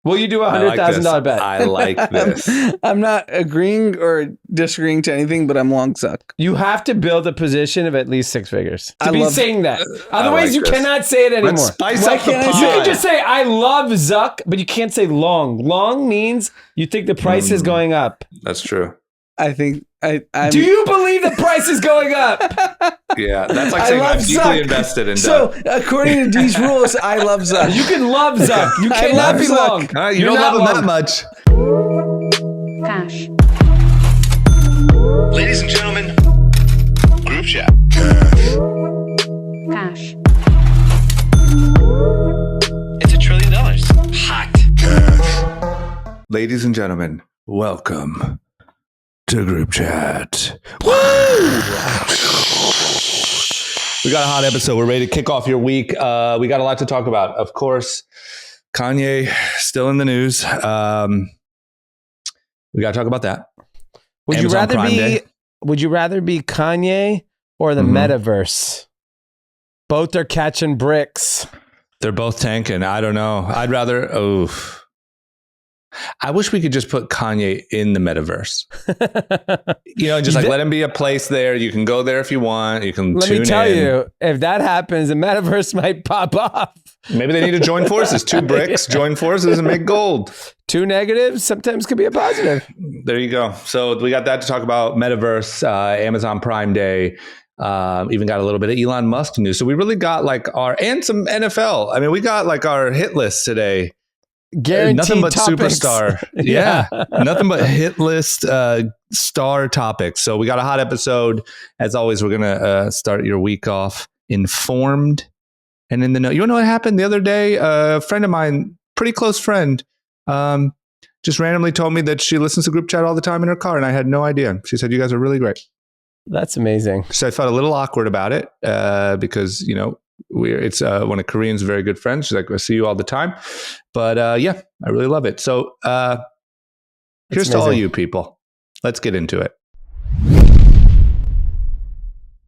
Will you do $100,000 bet? I like this. I'm not agreeing or disagreeing to anything, but I'm long Zuck. You have to build a position of at least six figures to be saying that. Otherwise, you this. cannot say it anymore. Let's spice up the pie. You can just say, I love Zuck, but you can't say long. Long means you think the price is going up. That's true. I think Do you believe the price is going up? Yeah, that's like saying I'm deeply Zuck. invested in So, Duck. according to these rules, I love Zuck. You can love Zuck. You cannot be Zuck. long. You You're don't not love him long. that much. Cash. Ladies and gentlemen, group chat. Cash. It's $1 trillion. Hot. Ladies and gentlemen, welcome to group chat. Woo! We got a hot episode. We're ready to kick off your week. We got a lot to talk about. Of course, Kanye still in the news. We got to talk about that. Would you rather be Kanye or the Metaverse? Both are catching bricks. They're both tanking. I don't know. I'd rather. I wish we could just put Kanye in the Metaverse. Just like let him be a place there. You can go there if you want. You can Let tune in. me tell you, if that happens, the Metaverse might pop off. Maybe they need to join forces. 2 bricks, join forces and make gold. 2 negatives sometimes could be a positive. There you go. So we got that to talk about. Metaverse, Amazon Prime Day. Even got a little bit of Elon Musk news. So we really got and some NFL. I mean, we got our hit list today. Guaranteed nothing but topics. superstar. Yeah. Nothing but hit list star topics. So we got a hot episode. As always, we're going to start your week off informed and in the know. You want to know what happened the other day? A friend of mine, pretty close friend, just randomly told me that she listens to group chat all the time in her car, and I had no idea. She said, you guys are really great. That's amazing. So I felt a little awkward about it because, it's one of Korean's very good friends. She's like, I see you all the time. But yeah, I really love it. So here's to all you people. Let's get into it.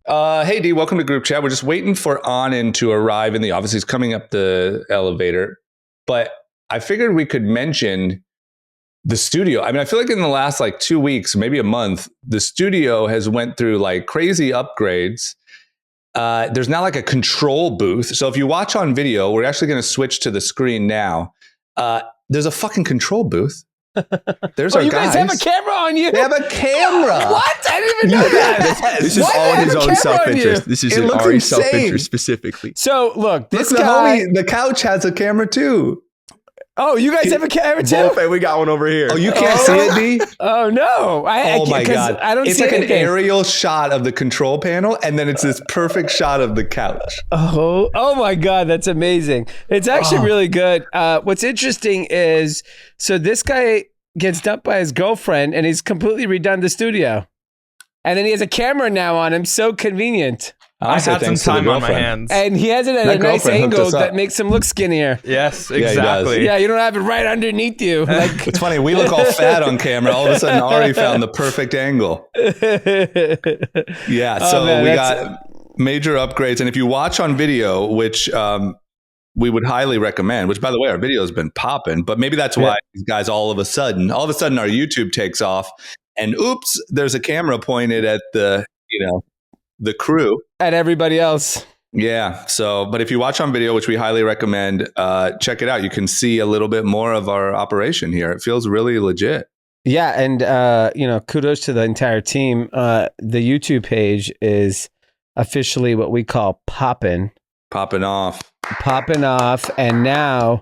Hey, Dee, welcome to group chat. We're just waiting for Anand to arrive in the office. He's coming up the elevator. But I figured we could mention the studio. I mean, I feel like in the last 2 weeks, maybe a month, the studio has went through crazy upgrades. There's now a control booth. So if you watch on video, we're actually going to switch to the screen now. There's a fucking control booth. There's our you guys. guys have a camera on you? They have a camera. What? I didn't even know that. This is all in his own self-interest. This is Ari's self-interest specifically. So look, this Look, guy. the couch has a camera too. Oh, you guys have a camera too? Both, and we got one over here. Oh, you can't see it, Dee? Oh no! Oh my God! I don't it's see like anything. an aerial shot of the control panel, and then it's this perfect shot of the couch. Oh my God, that's amazing! It's actually really good. What's interesting is, so this guy gets dumped by his girlfriend, and he's completely redone the studio, and then he has a camera now on him. So convenient. I had some time on my hands. And he has it at That a nice girlfriend hooked angle us up. that makes him look skinnier. Yes, Yeah, he does. exactly. Yeah, you don't have it right underneath you. It's funny. We look all fat on camera. All of a sudden, Ari found the perfect angle. Yeah. So man, we got major upgrades. And if you watch on video, which we would highly recommend, which by the way, our video has been popping, but maybe that's why these guys all of a sudden our YouTube takes off and oops, there's a camera pointed at the crew. At everybody else. Yeah. So, but if you watch on video, which we highly recommend, check it out. You can see a little bit more of our operation here. It feels really legit. Yeah. And, kudos to the entire team. The YouTube page is officially what we call popping off. And now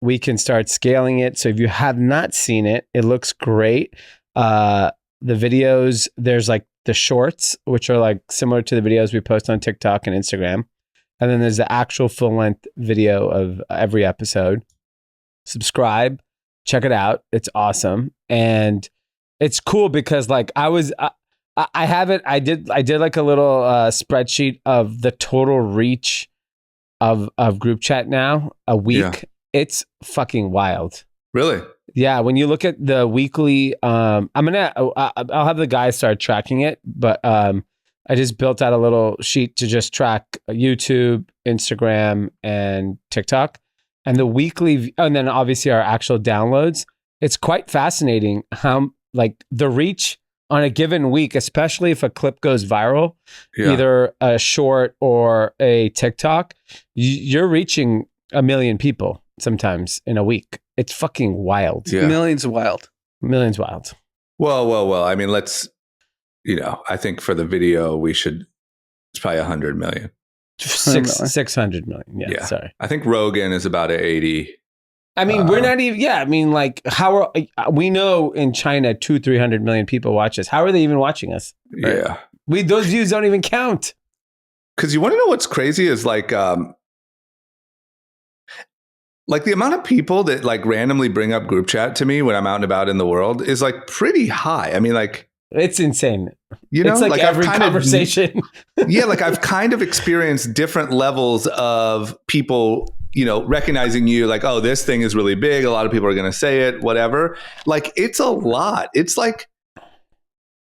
we can start scaling it. So if you have not seen it, it looks great. The videos, there's the shorts, which are similar to the videos we post on TikTok and Instagram. And then there's the actual full length video of every episode. Subscribe, check it out. It's awesome. And it's cool because I have it. I did a little spreadsheet of the total reach of group chat now a week. Yeah. It's fucking wild. Really? Yeah, when you look at the weekly, I'll have the guys start tracking it, but I just built out a little sheet to just track YouTube, Instagram, and TikTok. and the weekly, and then obviously our actual downloads. It's quite fascinating how like the reach on a given week, especially if a clip goes viral, either a short or a TikTok, you're reaching 1 million people sometimes in a week. It's fucking wild. Yeah. Millions wild. Well. I mean, I think for the video, it's probably 100 million. 600 million. Yeah. Sorry. I think Rogan is about 80. I mean, we're not even, I mean, like, we know in China, 300 million people watch us. How are they even watching us? Right? Yeah. Those views don't even count. Because you want to know what's crazy is like the amount of people that like randomly bring up group chat to me when I'm out and about in the world is like pretty high. I mean, like, it's insane. You know, it's like every conversation. Like I've kind of experienced different levels of people, recognizing you like, oh, this thing is really big. A lot of people are going to say it, whatever. Like, it's a lot. It's like,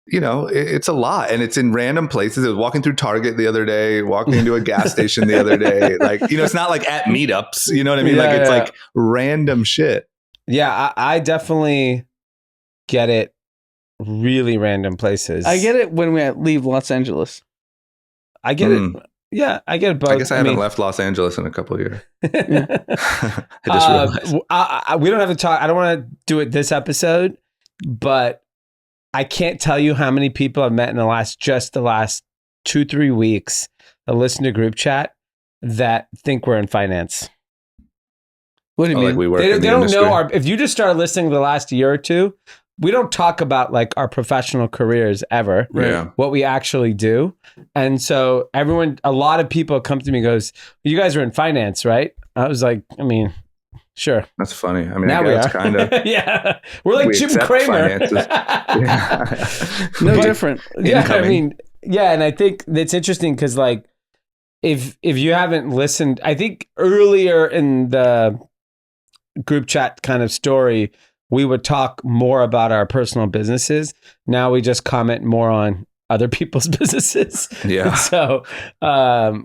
it's a lot. And it's in random places. I was walking through Target the other day, walking into a gas station the other day. Like, it's not like at meetups, you know what I mean? Like, it's like random shit. Yeah, I definitely get it. Really random places. I get it when we leave Los Angeles. I get it. Yeah, I get it both. I guess I haven't left Los Angeles in a couple of years. I just realized. We don't have to talk. I don't want to do it this episode, but I can't tell you how many people I've met in the last 2-3 weeks that listen to group chat that think we're in finance. What do you mean? Like we work they in the don't industry. know if you just start listening the last year or two, we don't talk about like our professional careers ever, what we actually do. And so a lot of people come to me and goes, you guys are in finance, right? I was like, I mean, sure. That's funny. I mean, now we are. Kind of. Yeah. We're like Jim Cramer. No different. Yeah. Incoming. I mean, yeah. And I think that's interesting because like, if you haven't listened, I think earlier in the group chat kind of story, we would talk more about our personal businesses. Now we just comment more on other people's businesses. Yeah. So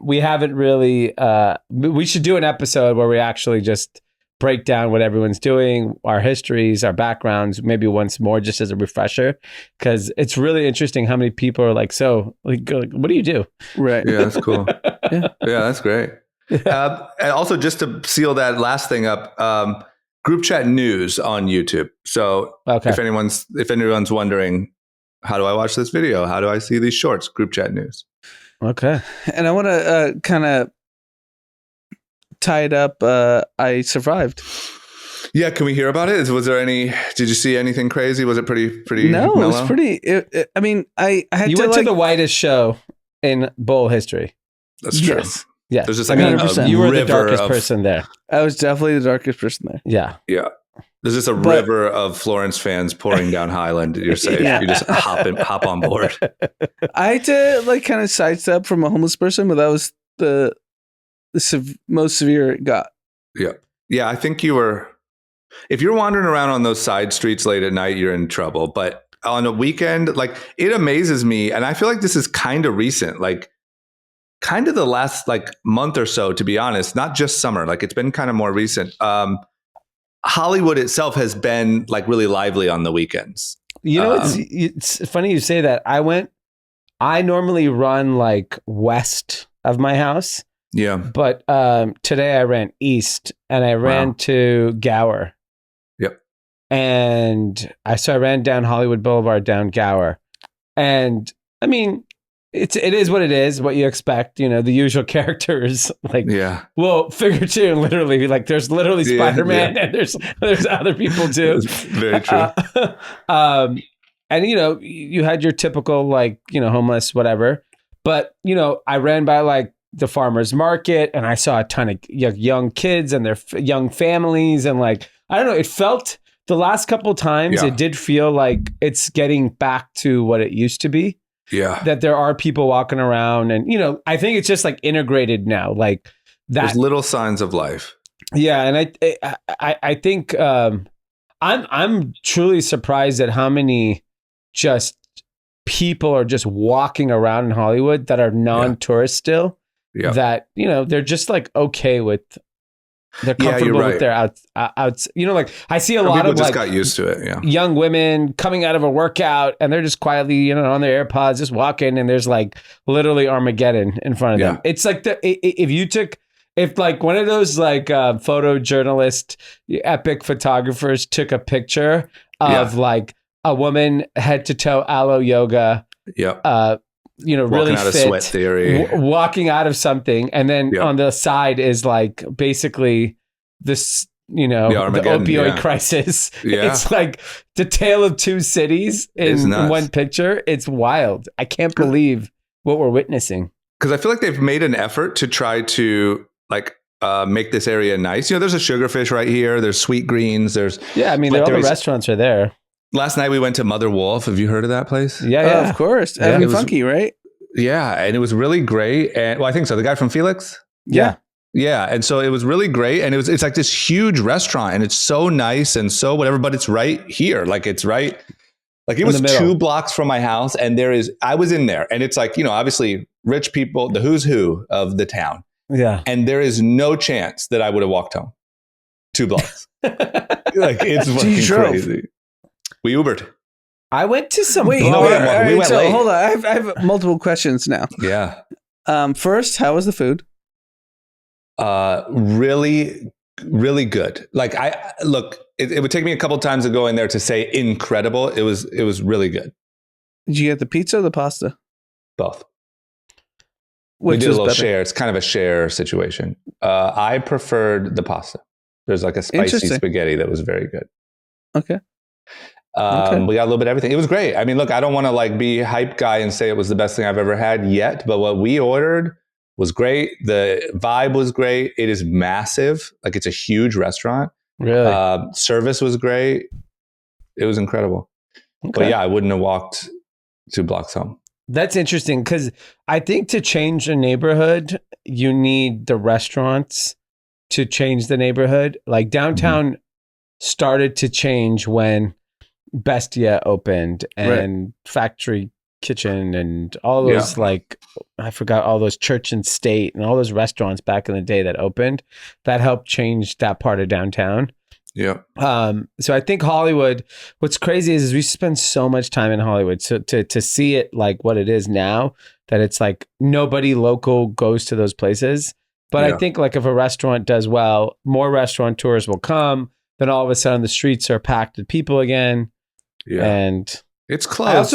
we haven't really, we should do an episode where we actually just break down what everyone's doing, our histories, our backgrounds, maybe once more just as a refresher. Because it's really interesting how many people are like, so like, what do you do? Right. Yeah, that's cool. Yeah, that's great. And also just to seal that last thing up, group chat news on YouTube. So if anyone's wondering, how do I watch this video? How do I see these shorts? Group chat news. Okay. And I want to kind of tie it up. I survived. Yeah. Can we hear about it? Did you see anything crazy? Was it pretty No, mellow? it was pretty. I mean, I had you to went to the whitest show in bowl history. That's true. Yes. Yeah. There's just like you were the river darkest person there. I was definitely the darkest person there. Yeah. Yeah. There's just a river of Florence fans pouring down Highland. You're safe. Yeah. You just hop on board. I had to like kind of sidestep from a homeless person, but that was the most severe it got. Yeah. Yeah. I think if you're wandering around on those side streets late at night, you're in trouble. But on a weekend, like it amazes me. And I feel like this is kind of recent, like kind of the last like month or so, to be honest, not just summer. Like it's been kind of more recent. Hollywood itself has been like really lively on the weekends. You know, it's funny you say that. I normally run like west of my house. Yeah. But today I ran east and I ran to Gower. Yep. And I ran down Hollywood Boulevard, down Gower. And I mean, it is what it is, what you expect, the usual characters, like, well, figure two, and literally, like, there's literally Spider-Man and there's other people too. Very true. And, you had your typical, like, homeless, whatever. But, I ran by like the farmer's market and I saw a ton of young kids and their young families. And like, I don't know, it felt the last couple of times, it did feel like it's getting back to what it used to be. Yeah. That there are people walking around and, I think it's just like integrated now, like that. There's little signs of life. Yeah. And I think I'm truly surprised at how many just people are just walking around in Hollywood that are non-tourist still. Yeah. That, they're just like okay with They're comfortable with their out. Like I see a lot of just like got used to it. Yeah, young women coming out of a workout and they're just quietly, on their AirPods, just walking, and there's like literally Armageddon in front of them. It's like if like one of those like photojournalist, epic photographers took a picture of like a woman head to toe aloe yoga. Walking really out fit, of Sweat Theory, walking out of something, and then on the side is like basically this, the opioid crisis. It's like the tale of two cities in one picture. It's wild. I can't believe what we're witnessing. Because I feel like they've made an effort to try to like make this area nice. There's a Sugarfish right here. There's Sweet Greens. There's all the restaurants are there. Last night we went to Mother Wolf. Have you heard of that place? Yeah, of course. Avenue Funky, right? Yeah, and it was really great. And I think so. The guy from Felix. Yeah. And so it was really great, and it's like this huge restaurant, and it's so nice and so whatever. But it's right here, like it's right, like it was 2 blocks from my house, and I was in there, and it's like obviously rich people, the who's who of the town. Yeah, and there is no chance that I would have walked home 2 blocks. Like it's fucking crazy. We Ubered. I went to some. Wait, we went late. Hold on. I have multiple questions now. Yeah. First, how was the food? Really, really good. Like it would take me a couple times to go in there to say incredible. It was really good. Did you get the pizza or the pasta? Both. Which we did a little better? share. It's kind of a share situation. I preferred the pasta. There's like a spicy spaghetti that was very good. Okay. We got a little bit of everything. It was great. I mean, look, I don't want to like be hype guy and say it was the best thing I've ever had yet, but what we ordered was great. The vibe was great. It is massive. Like it's a huge restaurant. Really? Service was great. It was incredible. Okay. But yeah, I wouldn't have walked 2 blocks home. That's interesting because I think to change a neighborhood, you need the restaurants to change the neighborhood. Like downtown started to change when Bestia opened and Factory Kitchen and all those like, I forgot, all those Church and State and all those restaurants back in the day that opened that helped change that part of downtown. Yeah. So I think Hollywood, what's crazy is we spend so much time in Hollywood. So to see it like what it is now, that it's like nobody local goes to those places. But I think like if a restaurant does well, more restaurateurs will come. Then all of a sudden the streets are packed with people again. Yeah. And it's close.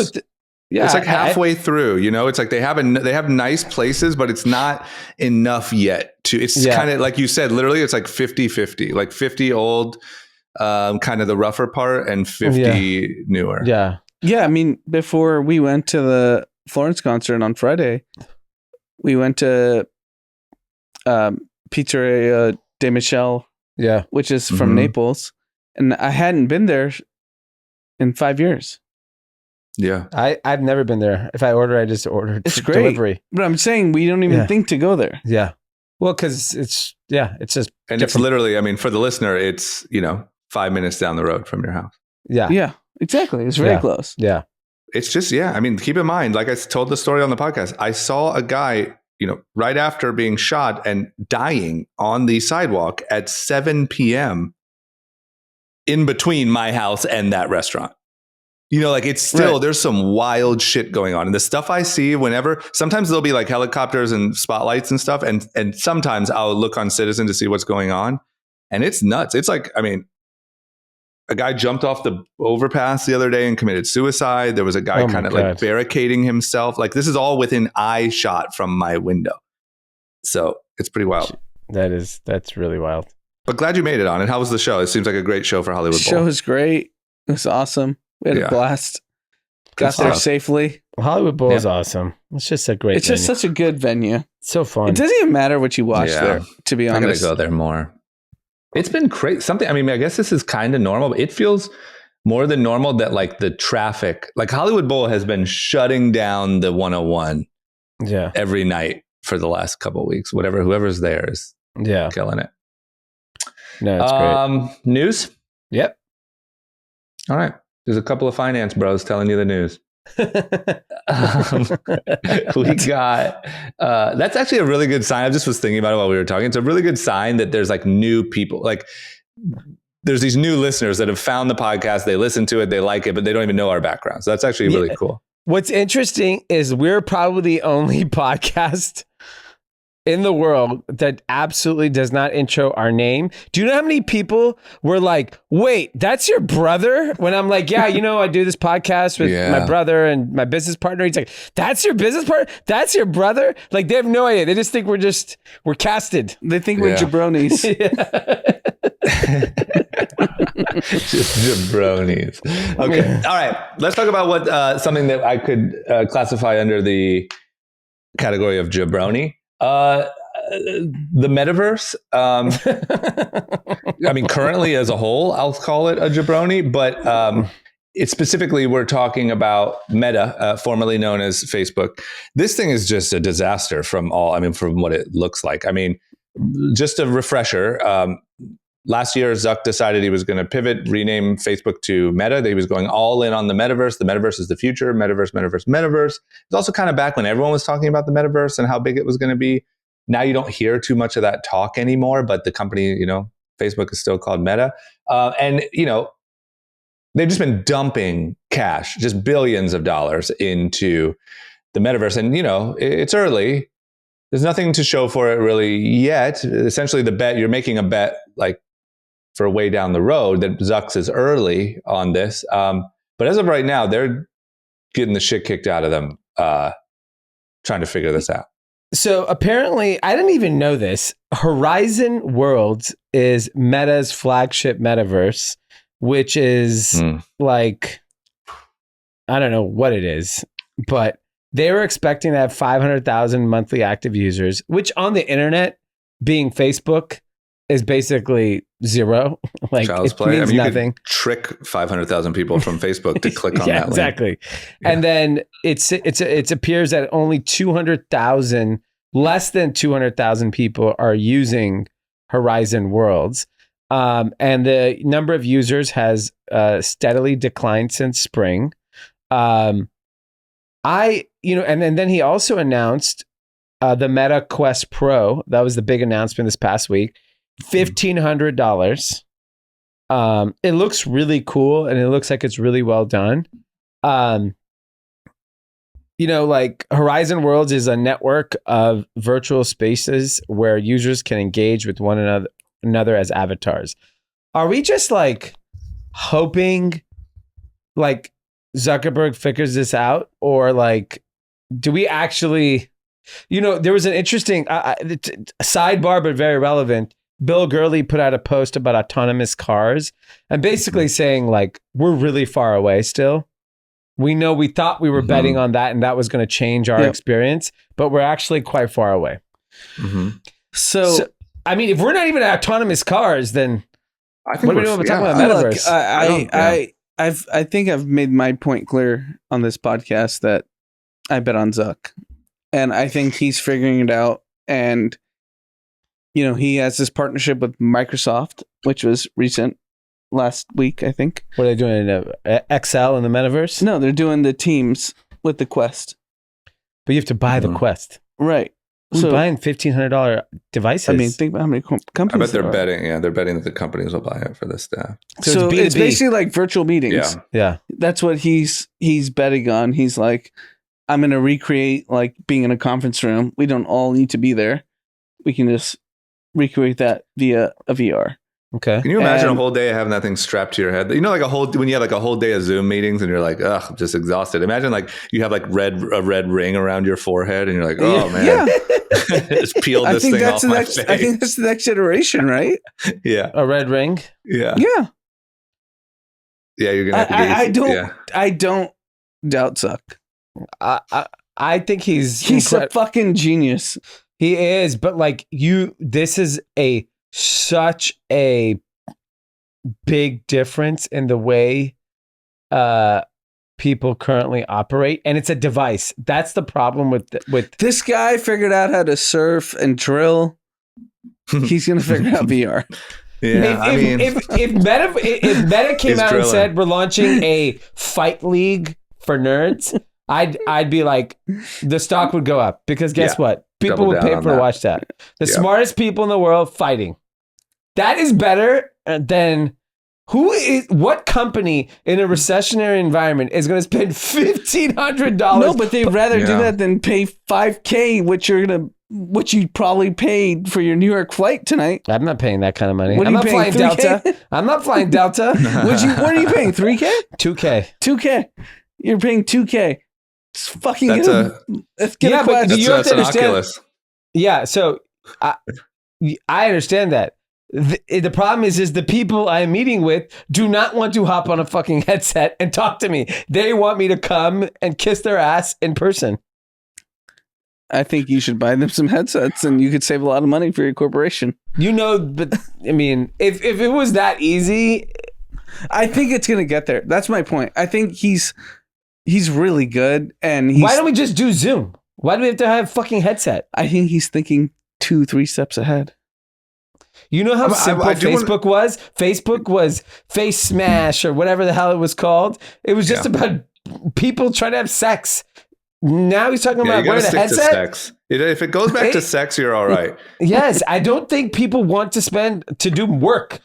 It's like halfway through, it's like they have nice places, but it's not enough yet it's kind of like you said, literally it's like 50-50, like 50 old, kind of the rougher part and 50 newer. Yeah. Yeah. I mean, before we went to the Florence concert on Friday, we went to Pizzeria De Michel, which is from Naples. And I hadn't been there in 5 years. Yeah. I've never been there. If I order, I just order delivery. But I'm saying we don't even think to go there. Yeah. Well, because it's just. And it's literally, I mean, for the listener, it's, 5 minutes down the road from your house. Yeah. Yeah, exactly. It's very close. Yeah. It's just, I mean, keep in mind, like I told the story on the podcast, I saw a guy, right after being shot and dying on the sidewalk at 7 p.m. in between my house and that restaurant. Like it's still, there's some wild shit going on. And the stuff I see sometimes there'll be like helicopters and spotlights and stuff. And sometimes I'll look on Citizen to see what's going on. And it's nuts. It's like, I mean, a guy jumped off the overpass the other day and committed suicide. There was a guy kind of like barricading himself. Like this is all within eye shot from my window. So it's pretty wild. That's really wild. But glad you made it on. And how was the show? It seems like a great show for Hollywood Bowl. The show was great. It was awesome. We had a blast. Got there safely. Hollywood Bowl is awesome. It's just a great venue. Just such a good venue. So fun. It doesn't even matter what you watch there, to be honest. I gotta go there more. It's been crazy. I guess this is kind of normal, but it feels more than normal that like the traffic, like Hollywood Bowl has been shutting down the 101 every night for the last couple of weeks. Whoever's there is killing it. No, it's great. News? Yep. All right. There's a couple of finance bros telling you the news. We got that's actually a really good sign. I just was thinking about it while we were talking. It's a really good sign that there's like new people, like there's these new listeners that have found the podcast, they listen to it, they like it, but they don't even know our background. So that's actually really cool. What's interesting is we're probably the only podcast in the world that absolutely does not intro our name. Do you know how many people were like, wait, that's your brother? When I'm like, yeah, I do this podcast with my brother and my business partner. He's like, that's your business partner? That's your brother? Like, they have no idea. They just think we're casted. They think we're jabronis. Just jabronis. Okay. All right. Let's talk about what something that I could classify under the category of jabroni. The metaverse. I mean, currently as a whole, I'll call it a jabroni, but it's specifically we're talking about Meta, formerly known as Facebook. This thing is just a disaster from what it looks like. I mean, just a refresher. Last year, Zuck decided he was going to pivot, rename Facebook to Meta. He was going all in on the metaverse. The metaverse is the future. Metaverse. It's also kind of back when everyone was talking about the metaverse and how big it was going to be. Now you don't hear too much of that talk anymore, but the company, Facebook is still called Meta. And they've just been dumping cash, just billions of dollars into the metaverse. And, it's early. There's nothing to show for it really yet. Essentially, you're making a bet like for way down the road that Zuck's is early on this. But as of right now, they're getting the shit kicked out of them, trying to figure this out. So apparently, I didn't even know this. Horizon Worlds is Meta's flagship metaverse, which is like, I don't know what it is, but they were expecting to have 500,000 monthly active users, which on the internet, being Facebook, is basically zero. Like, Child's it play. means you nothing. Could trick 500,000 people from Facebook to click on that link. Exactly. Yeah. And then it appears that only 200,000, less than 200,000 people are using Horizon Worlds. And the number of users has steadily declined since spring. And then he also announced the Meta Quest Pro. That was the big announcement this past week. $1,500. It looks really cool and it looks like it's really well done. Like Horizon Worlds is a network of virtual spaces where users can engage with one another as avatars. Are we just like hoping like Zuckerberg figures this out, or like, do we actually, there was an interesting sidebar, but very relevant. Bill Gurley put out a post about autonomous cars and basically saying like, we're really far away still. We thought we were betting on that and that was going to change our experience, but we're actually quite far away. Mm-hmm. So, I mean, if we're not even autonomous cars, then what are we doing? We're talking about metaverse. I think I've made my point clear on this podcast that I bet on Zuck, and I think he's figuring it out. And he has this partnership with Microsoft, which was recent last week, I think. What are they doing? XL in the metaverse? No, they're doing the Teams with the Quest. But you have to buy the Quest, right? Who's buying $1,500 devices? I mean, think about how many companies. I bet they're betting. Yeah, they're betting that the companies will buy it for this stuff. So it's basically like virtual meetings. Yeah. That's what he's betting on. He's like, I'm going to recreate like being in a conference room. We don't all need to be there. We can just recreate that via a VR. Okay. Can you imagine a whole day of having that thing strapped to your head? When you have like a whole day of Zoom meetings and you're like, ugh, I'm just exhausted. Imagine like you have like a red ring around your forehead and you're like, oh man, just peeled this thing off my face. I think that's the next generation, right? Yeah. A red ring? Yeah. Yeah. Yeah, you're gonna have to I don't doubt Zuck. I think he's a fucking genius. He is, but like this is such a big difference in the way people currently operate, and it's a device. That's the problem with this guy figured out how to surf and drill. He's gonna figure out VR. Yeah, if Meta came out and said we're launching a fight league for nerds, I'd be like, the stock would go up because guess what? People Double would down pay on for that. to watch that. The smartest people in the world fighting. That is better than what company in a recessionary environment is going to spend $1,500? No, but they'd rather do that than pay $5,000, which you probably paid for your New York flight tonight. I'm not paying that kind of money. What are I'm you not paying, flying 3K? Delta. I'm not flying Delta. What are you paying? 3K? 2K. 2K. You're paying 2K. It's fucking. That's let's get a but question. you have that's to an understand. Oculus. Yeah, so I understand that. The problem is the people I'm meeting with do not want to hop on a fucking headset and talk to me. They want me to come and kiss their ass in person. I think you should buy them some headsets, and you could save a lot of money for your corporation. But I mean, if it was that easy, I think it's gonna get there. That's my point. I think he's really good, and why don't we just do Zoom? Why do we have to have a fucking headset? I think he's thinking 2-3 steps ahead. You know how simple Facebook was? Facebook was Face Smash or whatever the hell it was called. It was just about people trying to have sex. Now he's talking about wearing a headset. Sex. If it goes back to sex, you're all right. Yes, I don't think people want to do work.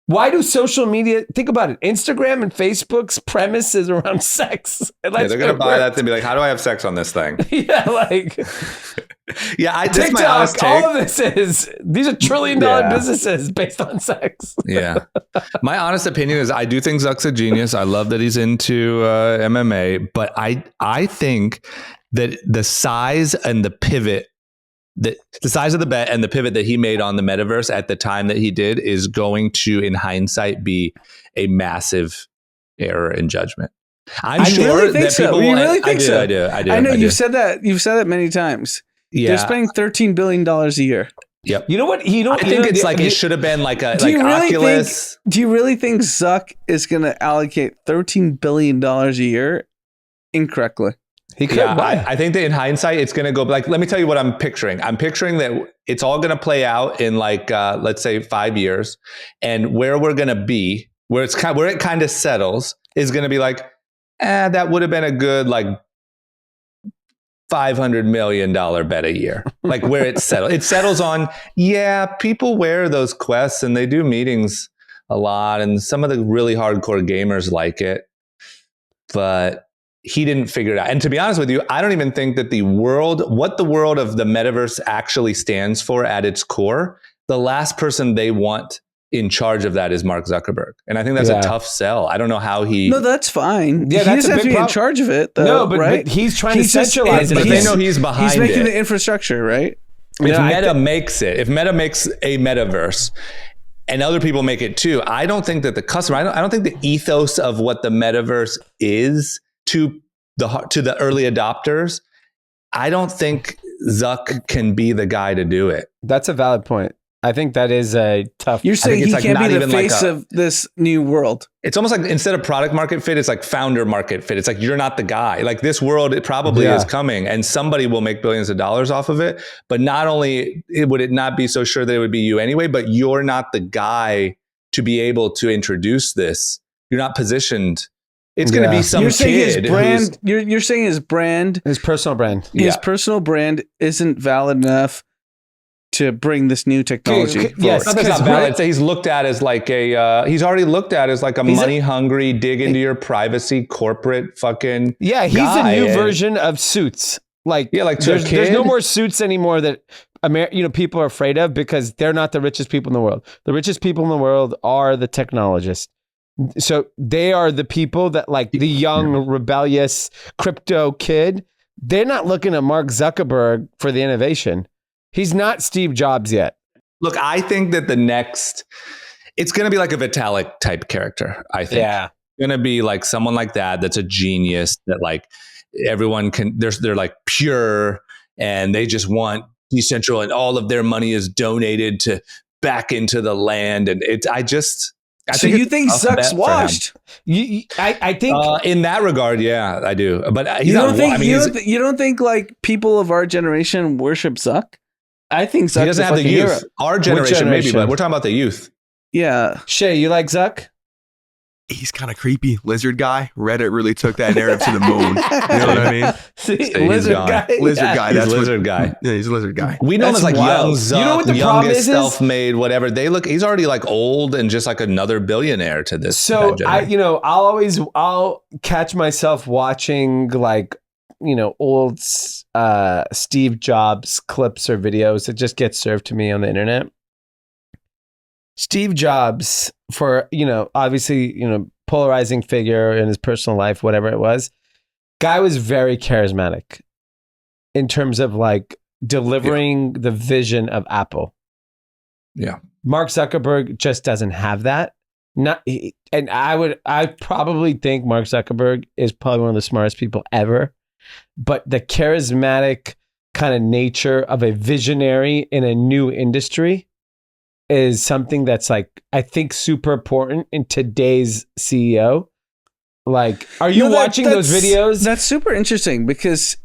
Why do social media, think about it, Instagram and Facebook's premise is around sex. They're going to buy that and be like, how do I have sex on this thing? Yeah, like... This is my honest take. All of this these are $1 trillion businesses based on sex. Yeah. My honest opinion is I do think Zuck's a genius. I love that he's into MMA, but I think that the size and the pivot, the size of the bet and the pivot that he made on the metaverse at the time that he did is going to, in hindsight, be a massive error in judgment. I'm sure really think that so. people You will. really think so? I do. I know you've said that. You've said that many times. Yeah. They're spending $13 billion a year. Yep. You know what? I think it's like it should have been like a Oculus. Do you really think Zuck is going to allocate $13 billion a year incorrectly? He could. Yeah, I think that in hindsight, it's going to go like, let me tell you what I'm picturing. I'm picturing that it's all going to play out in like, let's say 5 years, and where we're going to be, where it kind of settles is going to be like, that would have been a good like $500 million bet a year. Like where it settles on, people wear those Quests and they do meetings a lot. And some of the really hardcore gamers like it, but he didn't figure it out. And to be honest with you, I don't even think that what the world of the metaverse actually stands for at its core, the last person they want in charge of that is Mark Zuckerberg. And I think that's a tough sell. I don't know how he... No, that's fine. Yeah, he that's doesn't have to be in problem. charge of it, though, no, but, right? but he's trying to centralize it. But they know he's behind He's making it. the infrastructure, right? If Meta makes it, if Meta makes a metaverse and other people make it too, I don't think that the customer, I don't think the ethos of what the metaverse is to the early adopters, I don't think Zuck can be the guy to do it. That's a valid point. I think that is a tough... You're saying he can't be the face of this new world. It's almost like instead of product market fit, it's like founder market fit. It's like you're not the guy. Like this world, it probably is coming and somebody will make billions of dollars off of it. But not only would it not be so sure that it would be you anyway, but you're not the guy to be able to introduce this. You're not positioned. It's going to be some kid. You're saying his brand, his personal brand, his personal brand isn't valid enough to bring this new technology. Yes, that's not valid. He's looked at as like he's already looked at as like a money hungry, dig into your privacy, corporate fucking he's guy. the new version of Suits. Like there's no more Suits anymore that people are afraid of because they're not the richest people in the world. The richest people in the world are the technologists. So they are the people that like the young, rebellious crypto kid. They're not looking at Mark Zuckerberg for the innovation. He's not Steve Jobs yet. Look, I think that it's going to be like a Vitalik type character, I think. Yeah. It's going to be like someone like that's a genius that like everyone can, they're like pure and they just want decentral and all of their money is donated to back into the land. And So you think Zuck's washed? I think in that regard, yeah, I do. But you don't think like people of our generation worship Zuck? I think Zuck doesn't have the youth. Hero. Our generation, maybe, but we're talking about the youth. Yeah. Shay, you like Zuck? he's kind of creepy. Lizard guy. Reddit really took that narrative to the moon. You know what I mean? See, Lizard guy. Lizard guy. He's That's lizard guy. Yeah, he's a lizard guy. We know him as like wild. young Zuck, You know what the problem youngest is? self-made, whatever. He's already like old and just like another billionaire to this. So generation. I'll catch myself watching like, old Steve Jobs clips or videos that just get served to me on the internet. Steve Jobs, for, obviously, polarizing figure in his personal life, whatever it was, guy was very charismatic in terms of like delivering the vision of Apple. Yeah. Mark Zuckerberg just doesn't have that. I probably think Mark Zuckerberg is probably one of the smartest people ever, but the charismatic kind of nature of a visionary in a new industry is something that's like, I think super important in today's CEO. Like, are you watching those videos? That's super interesting because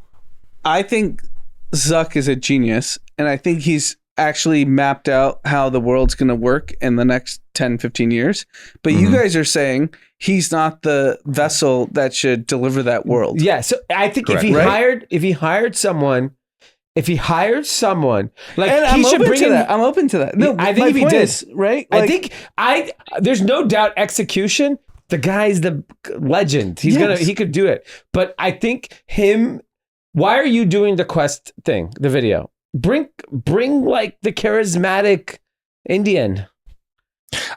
I think Zuck is a genius and I think he's actually mapped out how the world's going to work in the next 10, 15 years. But you guys are saying he's not the vessel that should deliver that world. Yeah. So I think Correct. if he hired someone, like and he should bring in that. I'm open to that. No, I think if he did, right? There's no doubt execution. The guy's the legend. He could do it. But I think why are you doing the Quest thing, the video? Bring like the charismatic Indian.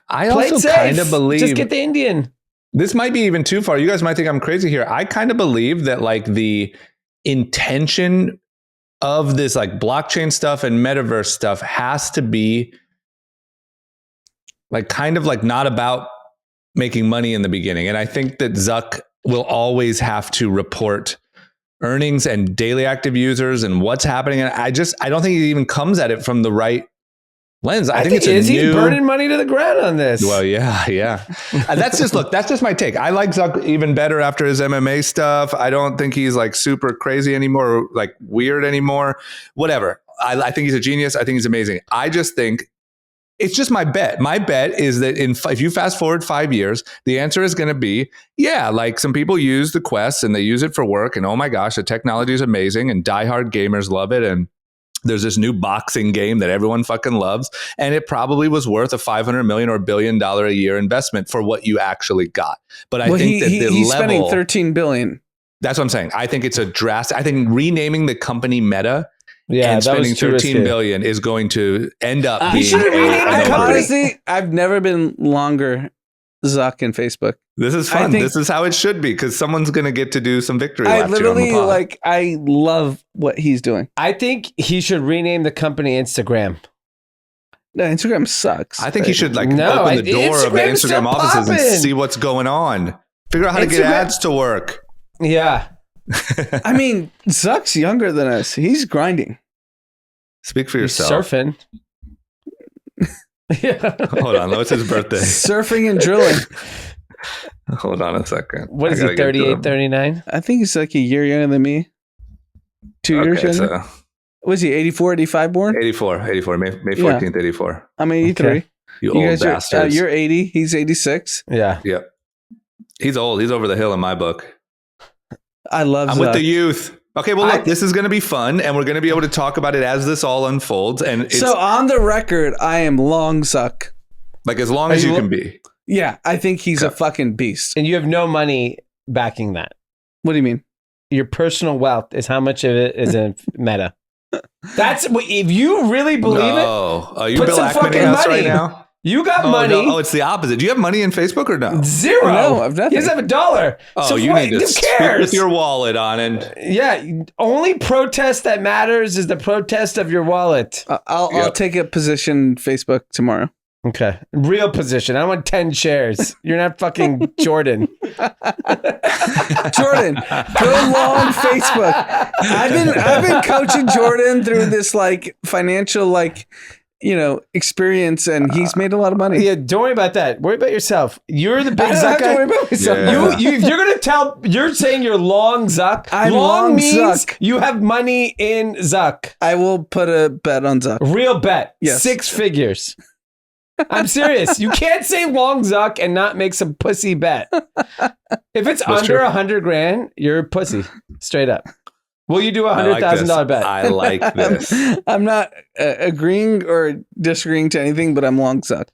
I also kind of believe, just get the Indian. This might be even too far. You guys might think I'm crazy here. I kind of believe that like the intention of this like blockchain stuff and metaverse stuff has to be like kind of like not about making money in the beginning. And I think that Zuck will always have to report earnings and daily active users and what's happening. And I don't think he even comes at it from the right lens. I think it's he's burning money to the ground on this. Well, yeah. That's just my take. I like Zuck even better after his MMA stuff. I don't think he's like super crazy anymore, or like weird anymore. Whatever. I think he's a genius. I think he's amazing. I just think it's just my bet. My bet is that if you fast forward 5 years, the answer is going to be, yeah, like some people use the Quest and they use it for work. And oh my gosh, the technology is amazing and diehard gamers love it. And there's this new boxing game that everyone fucking loves. And it probably was worth a $500 million or $1 billion a year investment for what you actually got. But I think he's spending $13 billion. That's what I'm saying. I think it's a drastic. I think renaming the company Meta and spending $13 billion is going to end up being honestly, I've never been longer Zuck and Facebook. This is fun. This is how it should be because someone's going to get to do some victory laps. I love what he's doing. I think he should rename the company Instagram. No, Instagram sucks. I think he should open the door of the Instagram offices and see what's going on. Figure out how to get ads to work. Yeah. I mean, Zuck's younger than us. He's grinding. Speak for yourself. Surfing. Yeah. Hold on. What's his birthday? Surfing and drilling. Hold on a second. What is he, 38, 39? I think he's like a year younger than me. 2 years younger. Was he 84, 85 born? 84, May 14th, 84. I'm 83. Okay. You old bastards. You're 80. He's 86. Yeah. Yep. He's old. He's over the hill in my book. I love I'm with the youth. Okay, well, look, this is going to be fun, and we're going to be able to talk about it as this all unfolds. And so on the record, I am long Zuck. Like as long as you can be. Yeah, I think he's a fucking beast. And you have no money backing that. What do you mean? Your personal wealth is how much of it is in Meta. That's if you really believe it. Oh, you Bill Ackmaning us right now? You got money. No. Oh, it's the opposite. Do you have money in Facebook or no? Zero. No, I've nothing. He doesn't have $1. Oh, so you need to speak with your wallet on it. Yeah, only protest that matters is the protest of your wallet. I'll take a position Facebook tomorrow. Okay, real position. I want 10 shares. You're not fucking Jordan. Jordan, go long Facebook. I've been coaching Jordan through this like financial experience, and he's made a lot of money. Yeah, don't worry about that. Worry about yourself. You're the big Zuck guy. Don't worry about myself. Yeah. You're saying you're long Zuck. I'm long means Zuck. You have money in Zuck. I will put a bet on Zuck. Real bet. Yes. 6 figures. I'm serious. You can't say long Zuck and not make some pussy bet. If it's under $100,000, you're a pussy. Straight up. Will you do a $100,000 bet? I like this. I'm not agreeing or disagreeing to anything, but I'm long Zuck.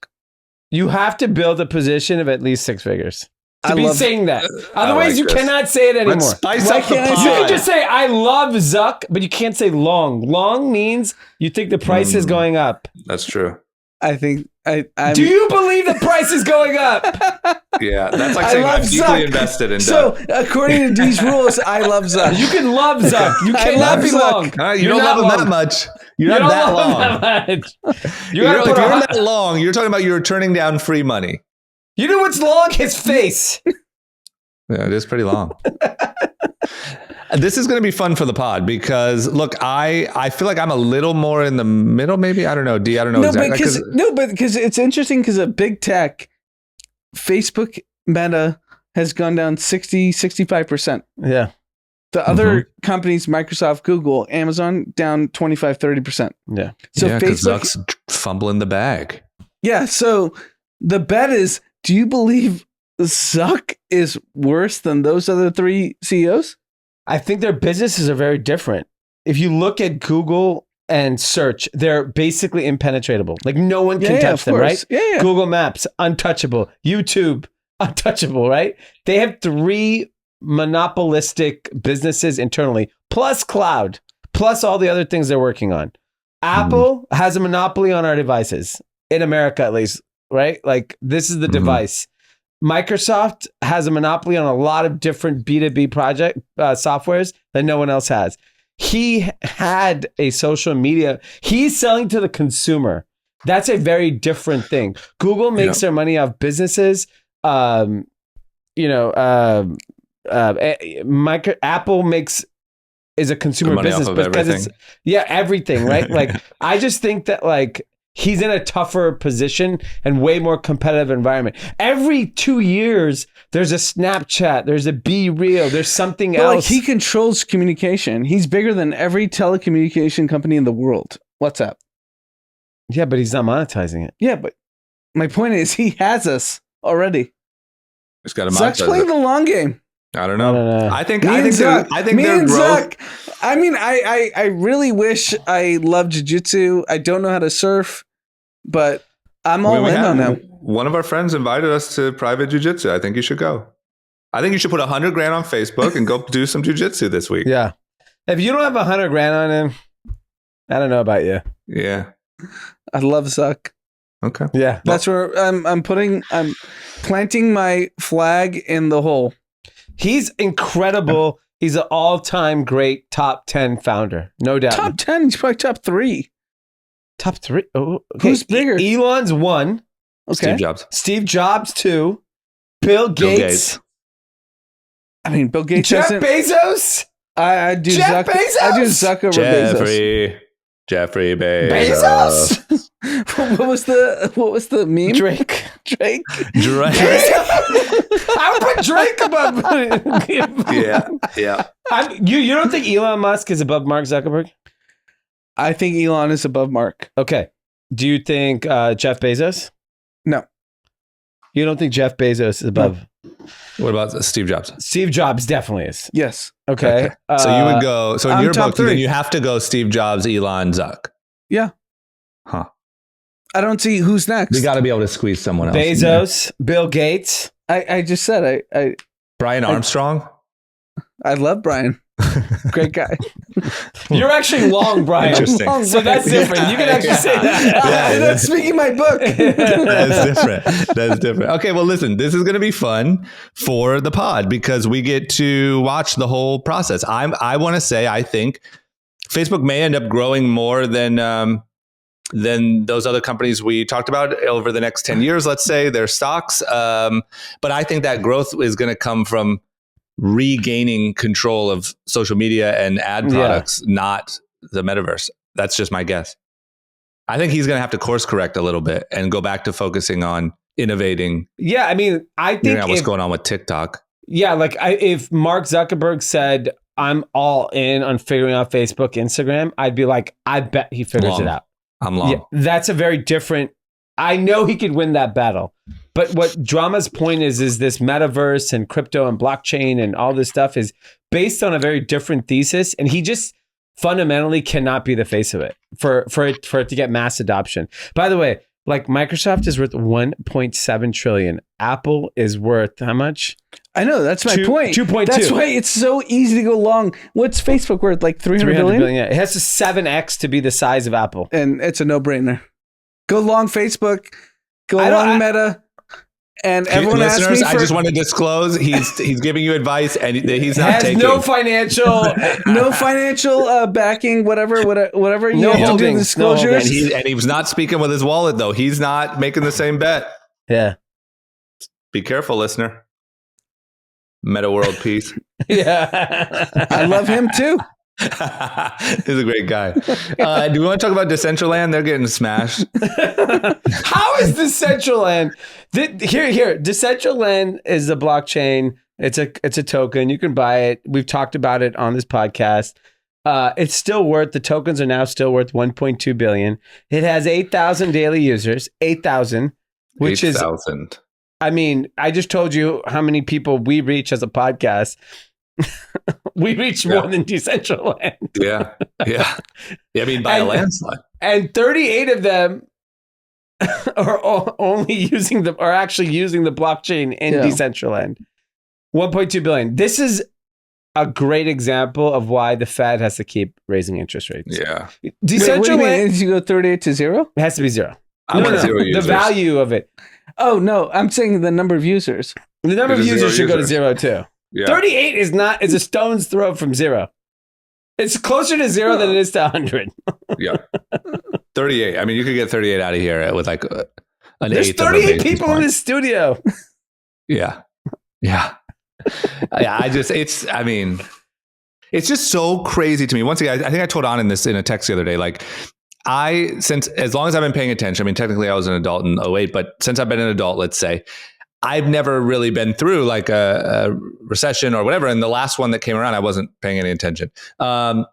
You have to build a position of at least 6 figures to be saying that. Otherwise, you this. cannot say it anymore. Let's spice up the pod. You can just say, I love Zuck, but you can't say long. Long means you think the price is going up. That's true. I think Do you believe the price is going up? Yeah, that's like saying I'm deeply invested in So, Doug. according to these rules, I love Zuck. You can love Zuck. You cannot be long. You don't love him that much. You're not that long. You're not that long. You're talking about you're turning down free money. You know what's long? His face. Yeah, it is pretty long. This is going to be fun for the pod because, look, I feel like I'm a little more in the middle, maybe. I don't know, D. I don't know exactly. Because it's interesting because of big tech, Facebook Meta has gone down 65%. Yeah. The other companies, Microsoft, Google, Amazon, down 25-30%. Yeah. So because Facebook, Zuck's fumbling the bag. Yeah. So the bet is, do you believe Zuck is worse than those other 3 CEOs? I think their businesses are very different. If you look at Google and search, they're basically impenetrable. Like no one can touch them, right? Yeah. Google Maps, untouchable. YouTube, untouchable, right? They have 3 monopolistic businesses internally, plus cloud, plus all the other things they're working on. Apple has a monopoly on our devices, in America at least, right? Like this is the device. Microsoft has a monopoly on a lot of different B2B project softwares that no one else has. He had a social media. He's selling to the consumer. That's a very different thing. Google makes their money off businesses. Apple is a consumer business because it's everything, right? Like I just think that like he's in a tougher position and way more competitive environment. Every 2 years, there's a Snapchat, there's a Be Real, there's something else. Like he controls communication. He's bigger than every telecommunication company in the world. WhatsApp. Yeah, but he's not monetizing it. Yeah, but my point is he has us already. He's got to Zuck's playing the long game. I don't know. I think their growth. Zuck, I mean, I really wish I loved jiu-jitsu. I don't know how to surf, but I'm all in on him. One of our friends invited us to private jiu-jitsu. I think you should go. I think you should put $100,000 on Facebook and go do some jiu-jitsu this week. Yeah. If you don't have $100,000 on him, I don't know about you. Yeah. I love Zuck. Okay. Yeah. That's where I'm planting my flag in the hole. He's incredible. He's an all-time great top 10 founder. No doubt. Top 10? He's probably top 3. Top 3? Oh, okay. Who's bigger? Elon's 1. Okay. Steve Jobs 2. Bill Gates. I mean, Bill Gates Jeff Bezos? I do Jeff Zuck. Bezos? I do Zuck over Bezos. Jeffrey Bezos. What was the meme? Drake. I would put Drake above. Yeah. You don't think Elon Musk is above Mark Zuckerberg? I think Elon is above Mark. Okay. Do you think Jeff Bezos? No. You don't think Jeff Bezos is above? What about Steve Jobs? Steve Jobs definitely is. Yes. Okay. So you would go. So in your book, three. then you have to go Steve Jobs, Elon, Zuck. Yeah. Huh. I don't see who's next. We got to be able to squeeze someone else. Bezos, Bill Gates. I just said Brian Armstrong. I love Brian. Great guy. You're actually long, Brian. Interesting. So that's different. You can actually say that. That's speaking my book. That's different. Okay, well, listen, this is going to be fun for the pod because we get to watch the whole process. I want to say I think Facebook may end up growing more than those other companies we talked about over the next 10 years, let's say, their stocks. But I think that growth is going to come from regaining control of social media and ad products, not the metaverse. That's just my guess. I think he's going to have to course correct a little bit and go back to focusing on innovating. Yeah, I mean, I think what's going on with TikTok. Yeah, like if Mark Zuckerberg said, I'm all in on figuring out Facebook, Instagram, I'd be like, I bet he figures it out. I'm long. Yeah, that's a very different I know he could win that battle. But what Drama's point is this metaverse and crypto and blockchain and all this stuff is based on a very different thesis. And he just fundamentally cannot be the face of it for it to get mass adoption. By the way, like Microsoft is worth 1.7 trillion. Apple is worth how much? I know, that's my point. 2.2. That's why it's so easy to go long. What's Facebook worth? Like 300 billion? Yeah. It has to 7x to be the size of Apple. And it's a no-brainer. Go long Facebook, go long Meta. And everyone asks me I just want to disclose he's giving you advice and he's not taking no financial backing, whatever you no have to do holdings, disclosures. And he was not speaking with his wallet though. He's not making the same bet. Yeah. Be careful, listener. Meta world peace. Yeah. I love him too. He's a great guy. Do we want to talk about Decentraland? They're getting smashed. How is Decentraland? Here. Decentraland is a blockchain. It's a token. You can buy it. We've talked about it on this podcast. It's still worth. The tokens are now still worth 1.2 billion. It has 8,000 daily users. 8,000, which 8,000. I mean, I just told you how many people we reach as a podcast. We reach more than Decentraland. Yeah. I mean, by a landslide. And 38 of them are actually using the blockchain in Decentraland. 1.2 billion. This is a great example of why the Fed has to keep raising interest rates. Yeah. Decentraland. Did you go 38 to 0? It has to be 0. Zero users. The value of it. Oh no, I'm saying the number of users. The number of users should go to 0 too. Yeah. 38 is a stone's throw from 0. It's closer to 0 than it is to 100. Yeah. 38. I mean, you could get 38 out of here with like an There's eighth. There's 38 of a people in this studio. Yeah. It's just so crazy to me. Once again, I think I told on in a text the other day, like since as long as I've been paying attention, I mean, technically I was an adult in 2008, but since I've been an adult, let's say, I've never really been through like a recession or whatever. And the last one that came around, I wasn't paying any attention. How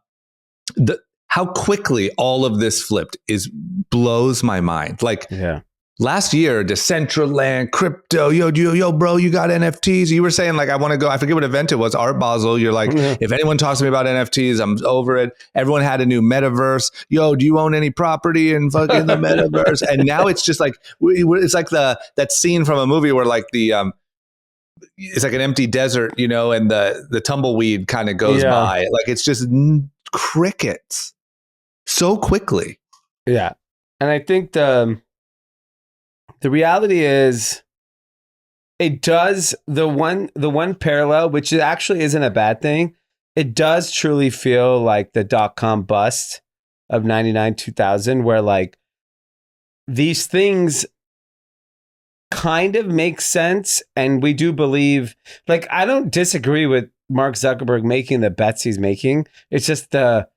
quickly all of this flipped blows my mind. Like last year, Decentraland, crypto, yo, bro, you got NFTs. You were saying like, I want to go, I forget what event it was, Art Basel. You're like, if anyone talks to me about NFTs, I'm over it. Everyone had a new metaverse. Yo, do you own any property in fucking the metaverse? And now it's just like, it's like that scene from a movie where like it's like an empty desert, and the tumbleweed kind of goes by. Like it's just crickets so quickly. Yeah. And I think the reality is it does the one parallel, which actually isn't a bad thing. It does truly feel like the .com bust of 99, 2000, where like these things kind of make sense. And we do believe, like, I don't disagree with Mark Zuckerberg making the bets he's making. It's just the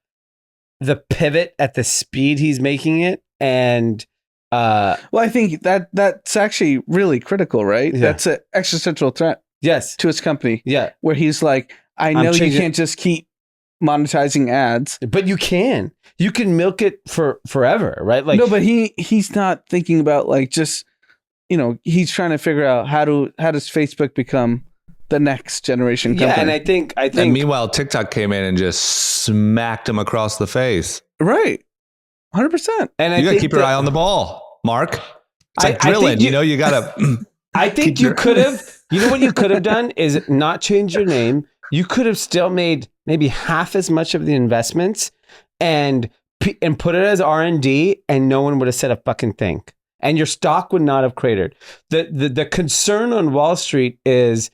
pivot at the speed he's making it. And well, I think that's actually really critical, right? Yeah. That's an existential threat. Yes, to his company. Yeah, where he's like, I know you can't just keep monetizing ads, but you can milk it for forever, right? Like, no, but he's not thinking about like just he's trying to figure out how does Facebook become the next generation company. Yeah, and I think. And meanwhile, TikTok came in and just smacked him across the face. Right. 100%. And you got to keep your eye on the ball, Mark. It's like drilling, you got to. I think you could have, what you could have done is not change your name. You could have still made maybe half as much of the investments and put it as R&D, and no one would have said a fucking thing. And your stock would not have cratered. The concern on Wall Street is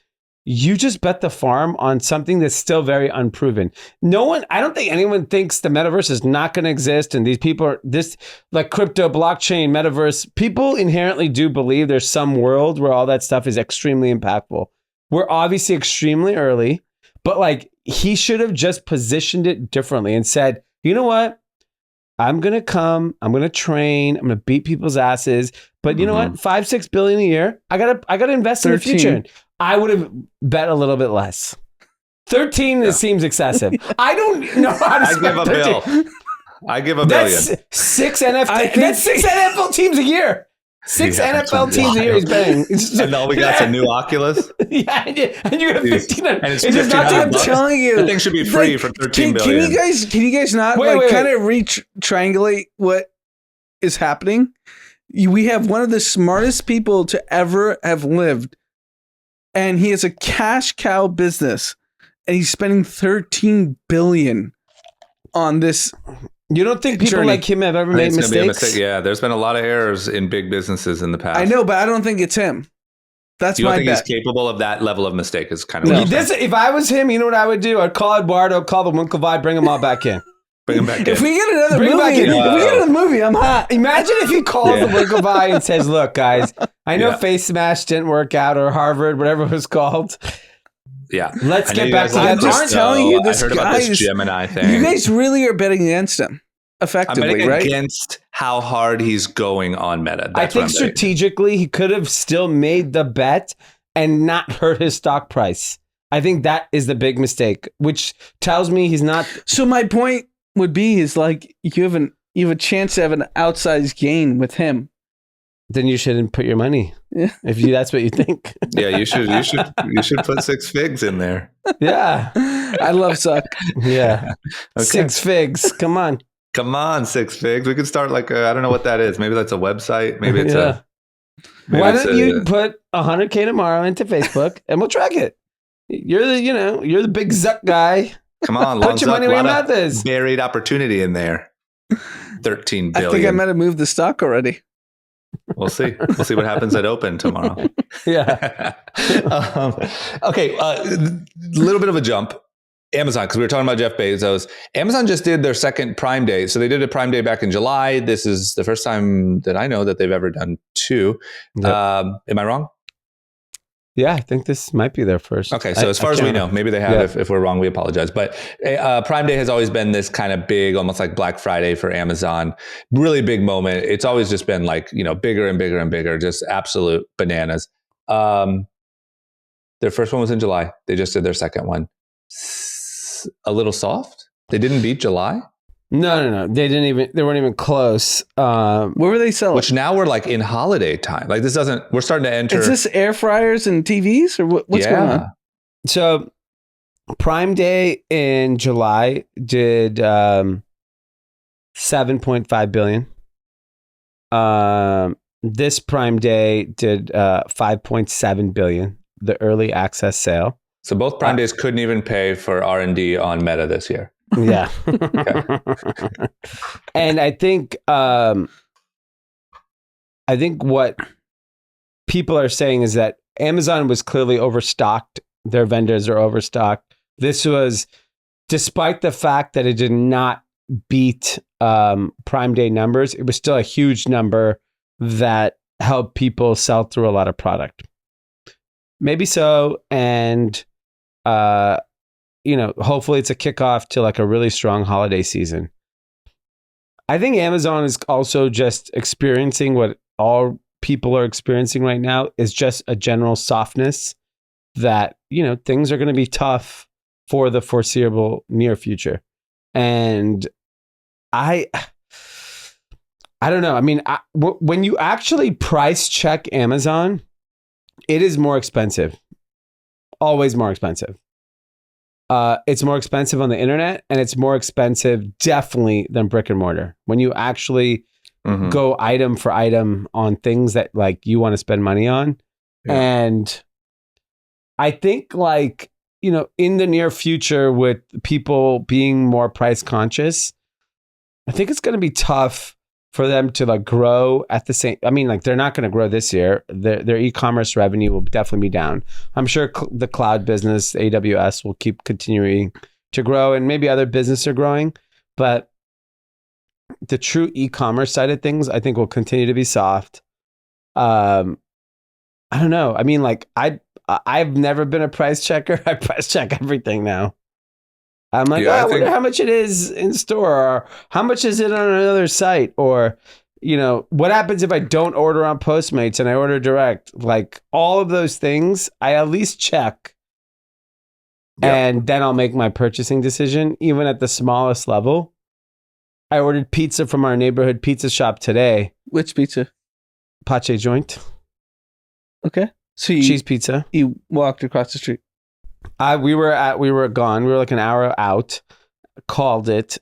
you just bet the farm on something that's still very unproven. I don't think anyone thinks the metaverse is not going to exist. And these people are like crypto, blockchain, metaverse. People inherently do believe there's some world where all that stuff is extremely impactful. We're obviously extremely early, but like he should have just positioned it differently and said, you know what? I'm going to come, I'm going to train, I'm going to beat people's asses. But you know what? 5-6 billion a year. I gotta invest 13. In the future. I would have bet a little bit less. 13 seems excessive. I don't know how to spend 13. I give a billion. That's 6 NFL teams a year. Six NFL teams a year he's betting. And all we got's a new Oculus. Yeah, and you have 1,500. And it's just not I'm telling you, that thing should be free for 13 billion. Can you guys not kind of triangulate what is happening? We have one of the smartest people to ever have lived, and he has a cash cow business, and he's spending 13 billion on this. You don't think people like him have ever made mistakes? Yeah, there's been a lot of errors in big businesses in the past. I know, but I don't think it's him. That's my bet. You don't think he's capable of that level of mistake? Is kind of if I was him, you know what I would do? I'd call Eduardo, call the Winklevi, bring them all back in. Bring him back in. If we get another movie, I'm hot. Imagine if he calls the Winklevi and says, "Look, guys, I know Face Smash didn't work out, or Harvard, whatever it was called. Yeah, let's get back together." I'm just telling you, this I heard about this Gemini thing. You guys really are betting against him, effectively, I'm betting right? against how hard he's going on Meta. I think strategically, he could have still made the bet and not hurt his stock price. I think that is the big mistake, which tells me he's not. So my point would be is like you have a chance to have an outsized gain with him. Then you shouldn't put your money. Yeah. If that's what you think. Yeah, you should put 6 figs in there. Yeah. I love Zuck. Yeah. Okay. 6 figs. Come on. 6 figs. We could start like I don't know what that is. Maybe that's a website. Maybe it's Why don't you put 100K tomorrow into Facebook and we'll track it? You're the big Zuck guy. Come on, put your money where your mouth is. Buried opportunity in there. 13 billion. I think I might have moved the stock already. We'll see. We'll see what happens at open tomorrow. Yeah. Okay. Little bit of a jump. Amazon, because we were talking about Jeff Bezos. Amazon just did their second Prime Day. So they did a Prime Day back in July. This is the first time that I know that they've ever done 2. Yep. Am I wrong? Yeah, I think this might be their first. Okay, so as far as we know, maybe they have. Yeah. If we're wrong, we apologize. But Prime Day has always been this kind of big, almost like Black Friday for Amazon. Really big moment. It's always just been like, bigger and bigger and bigger, just absolute bananas. Their first one was in July. They just did their second one. A little soft. They didn't beat July. No. They weren't even close. Where were they selling? Which now we're like in holiday time. Like we're starting to enter. Is this air fryers and TVs or what's going on? So Prime Day in July did 7.5 billion. This Prime Day did 5.7 billion, the early access sale. So both Prime Days couldn't even pay for R&D on Meta this year. Yeah. And I think what people are saying is that Amazon was clearly overstocked. Their vendors are overstocked. This was despite the fact that it did not beat Prime Day numbers, it was still a huge number that helped people sell through a lot of product. Maybe so. And hopefully it's a kickoff to like a really strong holiday season. I think Amazon is also just experiencing what all people are experiencing right now is just a general softness that, things are going to be tough for the foreseeable near future. And I don't know. I mean, when you actually price check Amazon, it is more expensive. Always more expensive. It's more expensive on the internet, and it's more expensive definitely than brick and mortar. When you actually go item for item on things that like you want to spend money on. Yeah. And I think in the near future with people being more price conscious, I think it's going to be tough for them to like grow at the same. I mean, like they're not going to grow this year. Their e-commerce revenue will definitely be down. I'm sure the cloud business, AWS, will keep continuing to grow, and maybe other businesses are growing, but the true e-commerce side of things, I think, will continue to be soft. I don't know. I mean, like I've never been a price checker. I price check everything now. I'm like, I wonder how much it is in store, or how much is it on another site, or, what happens if I don't order on Postmates and I order direct? Like all of those things, I at least check. Yep. And then I'll make my purchasing decision, even at the smallest level. I ordered pizza from our neighborhood pizza shop today. Which pizza? Pache joint. Okay. So Cheese pizza. you walked across the street. We were gone. We were like an hour out. Called it.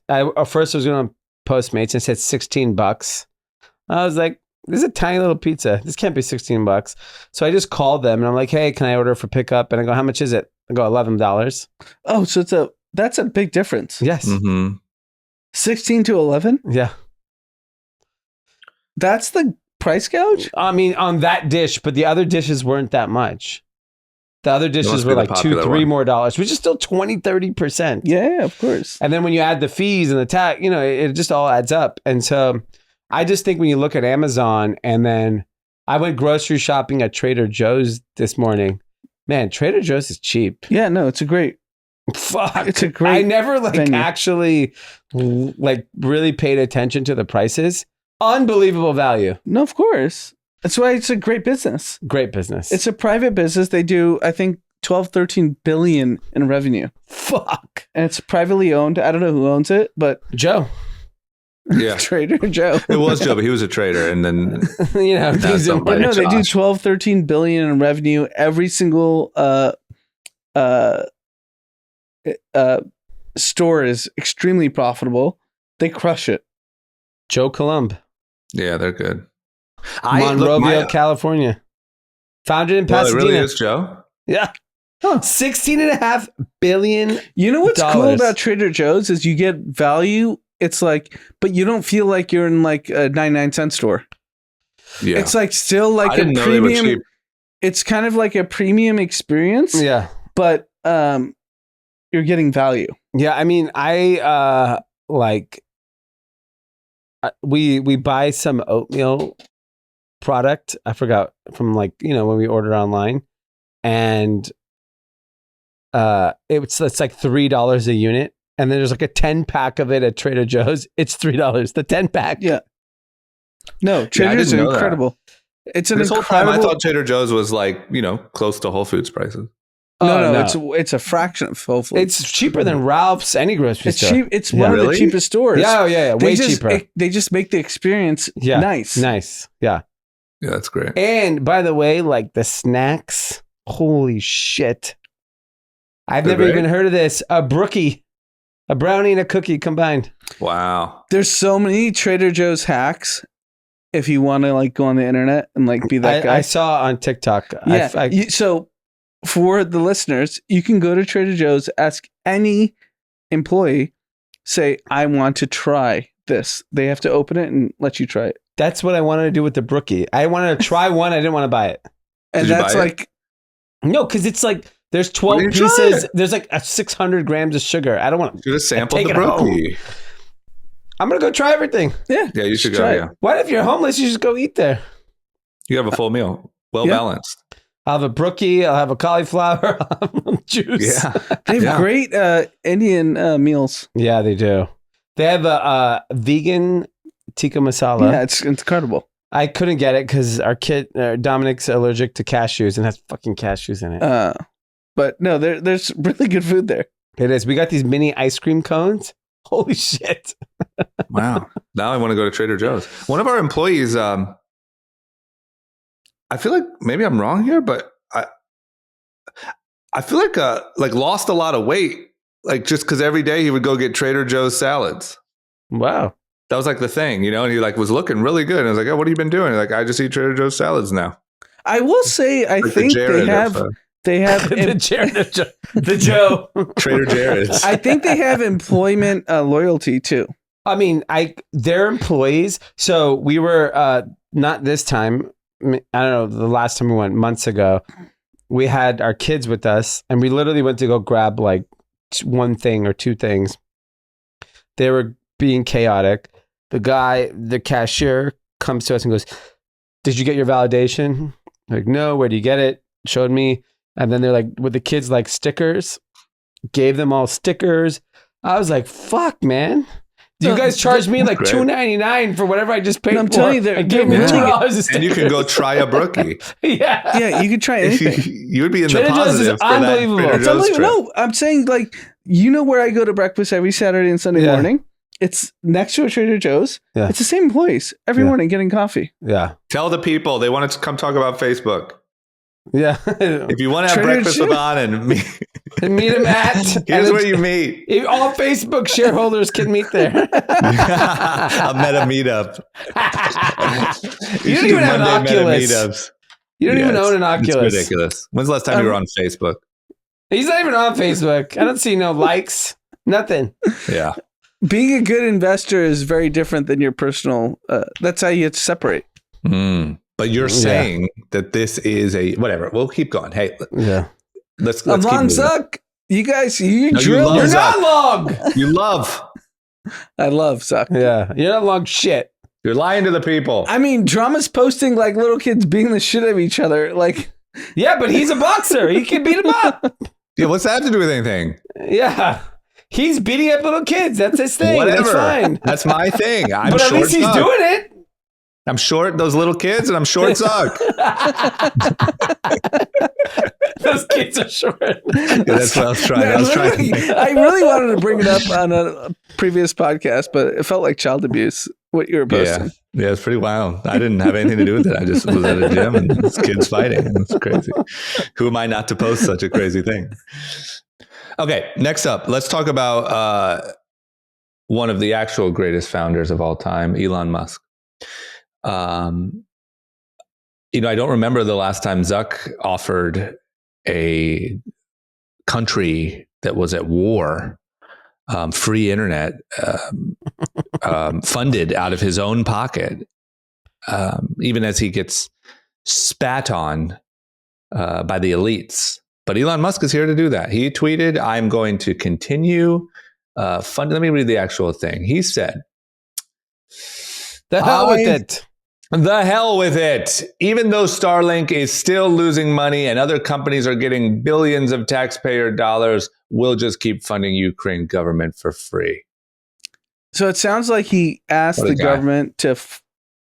First I was going to Postmates and it said $16. I was like, this is a tiny little pizza. This can't be $16. So I just called them and I'm like, hey, can I order for pickup? And I go, how much is it? I go, $11. Oh, so that's a big difference. Yes. 16 to 11? Yeah. That's the price gouge? I mean, on that dish, but the other dishes weren't that much. The other dishes were like $2-3 more, which is still 20-30%. Yeah, of course. And then when you add the fees and the tax, it just all adds up. And so I just think when you look at Amazon, and then I went grocery shopping at Trader Joe's this morning. Man, Trader Joe's is cheap. Yeah, no, it's a great. Fuck. It's a great. I never venue. actually really paid attention to the prices. Unbelievable value. No, of course. That's why it's a great business. Great business. It's a private business. They do, I think, 13 billion in revenue. Fuck. And it's privately owned. I don't know who owns it, but Joe. Yeah. Trader Joe. It was Joe, but he was a trader. And then, he's but no, they do 13 billion in revenue. Every single store is extremely profitable. They crush it. Joe Columb. yeah, they're good. Monrovia, California. Founded in Pasadena. It really is Joe? Yeah. $16.5 billion. You know what's cool about Trader Joe's is you get value. It's like, but you don't feel like you're in like a 99-cent store. Yeah. It's like still like I didn't a know they were premium. cheap. It's kind of like a premium experience. Yeah. But you're getting value. Yeah. I mean, we buy some oatmeal product. I forgot from when we ordered online, and it's like $3 a unit, and then there's like a 10-pack of it at Trader Joe's. It's $3. The 10-pack. Yeah. No, Trader Joe's is incredible. It's an incredible. Whole time I thought Trader Joe's was like close to Whole Foods prices. No. It's a fraction of Whole Foods. It's cheaper than Ralph's, any grocery store. Cheap. It's one of the cheapest stores. Yeah. Way cheaper. They just make the experience nice. Nice. Yeah. Yeah, that's great. And by the way, like the snacks, holy shit. I've never even heard of this. A brookie, a brownie and a cookie combined. Wow. There's so many Trader Joe's hacks. If you want to go on the internet and be that guy. I saw on TikTok. Yeah. So for the listeners, you can go to Trader Joe's, ask any employee, say, I want to try this. They have to open it and let you try it. That's what I wanted to do with the brookie. I wanted to try one. I didn't want to buy it. And that's no, because it's like there's 12 pieces. There's like 600 grams of sugar. I don't want to. You just sample the brookie. I'm gonna go try everything. Yeah, you should go. Yeah. What if you're homeless? You just go eat there. You have a full meal, well balanced. I'll have a brookie. I'll have a cauliflower. I'll have juice. Yeah, they have great Indian meals. Yeah, they do. They have a vegan tikka masala. Yeah, it's incredible. I couldn't get it because our kid Dominic's allergic to cashews and has fucking cashews in it. But no, there's really good food there. It is. We got these mini ice cream cones. Holy shit! Wow. Now I want to go to Trader Joe's. One of our employees, I feel like maybe I'm wrong here, but I feel like lost a lot of weight, just because every day he would go get Trader Joe's salads. Wow. That was the thing, and he was looking really good. And I was like, oh, what have you been doing? I just eat Trader Joe's salads now. I will say, I think they have the Joe Trader Jared's. I think they have employment loyalty too. I mean, they're employees. So we were not this time. I don't know. The last time we went months ago, we had our kids with us, and we literally went to go grab one thing or two things. They were being chaotic. The cashier comes to us and goes, "Did you get your validation?" Like, no. Where do you get it? Showed me. And then they're like, with the kids stickers, gave them all stickers. I was like, fuck, man. You guys charged me $2.99 for whatever I just paid for. I'm telling you, they gave me $2 a sticker. And you can go try a brookie. Yeah, you could try anything. You would be in Trader the positive. Joe's is unbelievable. It's unbelievable. No, I'm saying where I go to breakfast every Saturday and Sunday morning. It's next to a Trader Joe's. Yeah. It's the same employees every morning getting coffee. Yeah. Tell the people they want to come talk about Facebook. Yeah. If you want to have Trader breakfast Joe. with On and me, And meet him at. here's where you meet. All Facebook shareholders can meet there. A meta meetup. You don't even have an Oculus. Meetups. You don't even own an Oculus. It's ridiculous. When's the last time you were on Facebook? He's not even on Facebook. I don't see no likes. Nothing. Yeah. Being a good investor is very different than your personal. That's how you have to separate. But you're saying that this is a whatever. We'll keep going. Hey, let's keep Alon moving. Zuck, you guys, No, drill. You're Zuck. not long. You love. I love Zuck. Yeah. You're not long shit. You're lying to the people. I mean, Drama's posting like little kids beating the shit out of each other. Like, Yeah, but he's a boxer. He can beat him up. Yeah, what's that have to do with anything? Yeah. He's beating up little kids. That's his thing. Whatever. That's fine. That's my thing. I'm But at short least he's Zuck. doing it. I'm short those little kids, and I'm short Zuck. Those kids are short. Yeah, that's what I was trying. I really wanted to bring it up on a previous podcast, but it felt like child abuse. What you were posting. Yeah, it's pretty wild. I didn't have anything to do with it. I just was at a gym and this kids fighting. It's crazy. Who am I not to post such a crazy thing? Okay, next up, let's talk about one of the actual greatest founders of all time, Elon Musk. I don't remember the last time Zuck offered a country that was at war free internet, funded out of his own pocket, even as he gets spat on by the elites. But Elon Musk is here to do that. He tweeted, "I'm going to continue funding." Let me read the actual thing. He said, The hell with it. "The hell with it. Even though Starlink is still losing money and other companies are getting billions of taxpayer dollars, we'll just keep funding Ukraine government for free." So it sounds like he asked the government to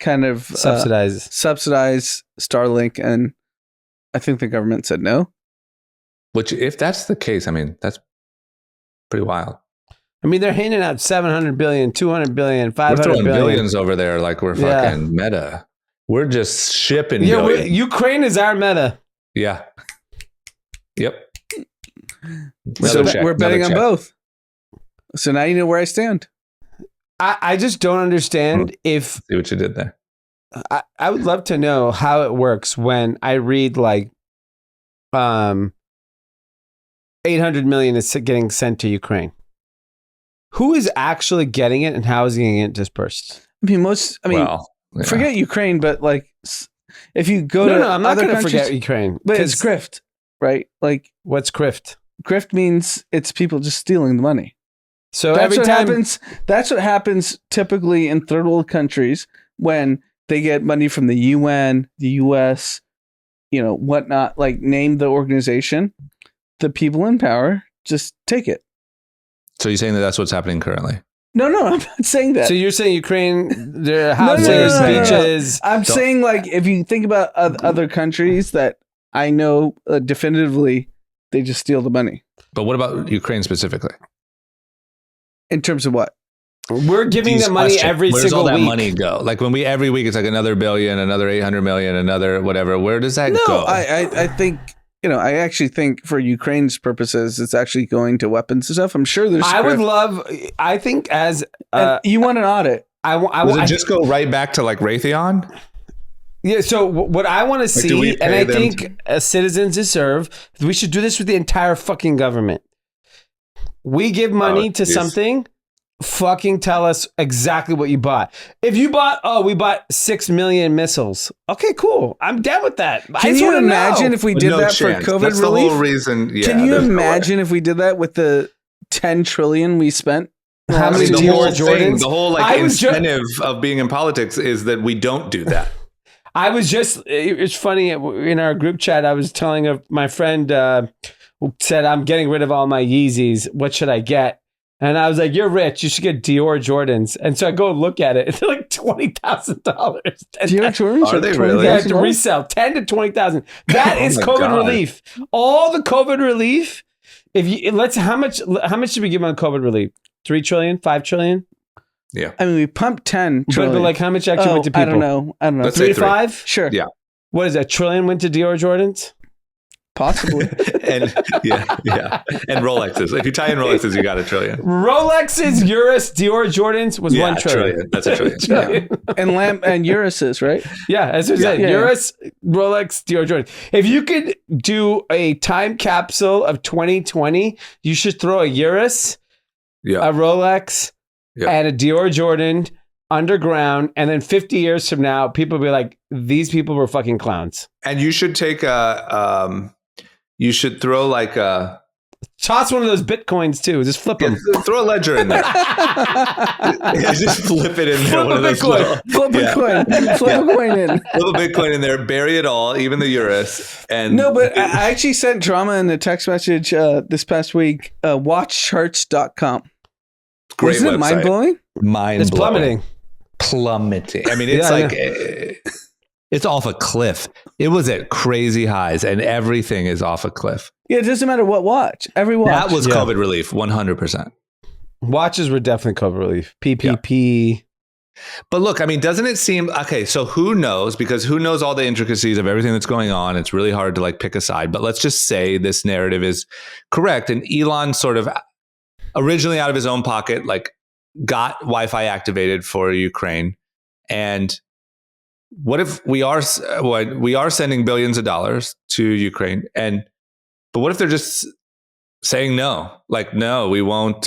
kind of Subsidize Starlink, and I think the government said no. Which, if that's the case, I mean, that's pretty wild. I mean, they're handing out 700 billion, 200 billion, We're 500 throwing billion. billions over there like we're fucking Meta. We're just shipping Yeah, billions. Ukraine is our Meta. Yeah. Yep. So Another check, we're betting another on check. both. So now you know where I stand. I just don't understand if See what you did there. I would love to know how it works when I read like 800 million is getting sent to Ukraine. Who is actually getting it and how is getting it dispersed? I mean, forget Ukraine, but like if you go to I'm not other going to countries, forget Ukraine. but it's grift, right? Like What's grift? grift means it's people just stealing the money. So That's every what time happens. That's what happens typically in third world countries when they get money from the UN, the US, whatnot. Like name the organization, the people in power just take it. So you're saying that that's what's happening currently? No, I'm not saying that. So you're saying Ukraine, their No, houses, no. beaches. I'm saying like if you think about other countries that I know definitively, they just steal the money. But what about Ukraine specifically? In terms of what? We're giving These them money questions. every Where's single all that week. money go? Like when every week it's like another billion, another 800 million, another whatever. Where does that go? I think I actually think for Ukraine's purposes, it's actually going to weapons and stuff. I'm sure there's. I think as you want an audit. Does it just go right back to like Raytheon? Yeah, so what I want to see, and I think as citizens deserve, we should do this with the entire fucking government. We give money to something, fucking tell us exactly what you bought. If you bought, we bought 6 million missiles. Okay, cool. I'm down with that. Can you imagine if we did that for COVID That's relief? the whole reason. Yeah, Can you imagine if we did that with the 10 trillion we spent? How many the Dior whole Jordans? the whole incentive of being in politics is that we don't do that. It's funny, in our group chat, I was telling my friend, said, I'm getting rid of all my Yeezys. What should I get? And I was like, you're rich. You should get Dior Jordans. And so I go look at it. They're like $20,000. Dior Jordans? Are they really? Yeah, to resell 10 to 20,000. That is COVID God. relief. All the COVID relief. How much did we give on COVID relief? 3 trillion, 5 trillion? Yeah. I mean, we pumped 10 But trillion. like, how much actually went to people? I don't know. Let's 3 say to 5? Sure. Yeah. What is that? Trillion went to Dior Jordans? Possibly. And and Rolexes. If you tie in Rolexes, you got $1 trillion. Rolexes, Urus, Dior Jordans was Yeah, $1 trillion. That's $1 trillion. And Urises, right? Yeah, as I said, Yeah. Urus, Rolex, Dior Jordan. If you could do a time capsule of 2020, you should throw a Urus, Yeah. a Rolex, and a Dior Jordan underground, and then 50 years from now, people will be like, these people were fucking clowns. And you should take you should throw like a... Toss one of those Bitcoins too. Just flip them. Throw a ledger in there. Just flip it in there. Flip one a of those Bitcoin. little- Flip a coin. Flip a coin in. Flip a Bitcoin in there, bury it all, even the Urus. And No, but I actually sent drama in the text message this past week. Watchcharts.com. great Wasn't it website. mind-blowing? It's plummeting. Plummeting. I mean, it's it's off a cliff. It was at crazy highs, and everything is off a cliff. Yeah, it doesn't matter what watch. Every watch. that was COVID relief, 100%. Watches were definitely COVID relief. PPP. But look, I mean, doesn't it seem okay? So who knows? Because who knows all the intricacies of everything that's going on? It's really hard to like pick a side. But let's just say this narrative is correct, and Elon sort of originally out of his own pocket, like got Wi-Fi activated for Ukraine. And what if we are sending billions of dollars to Ukraine? But what if they're just saying no? Like, no, we won't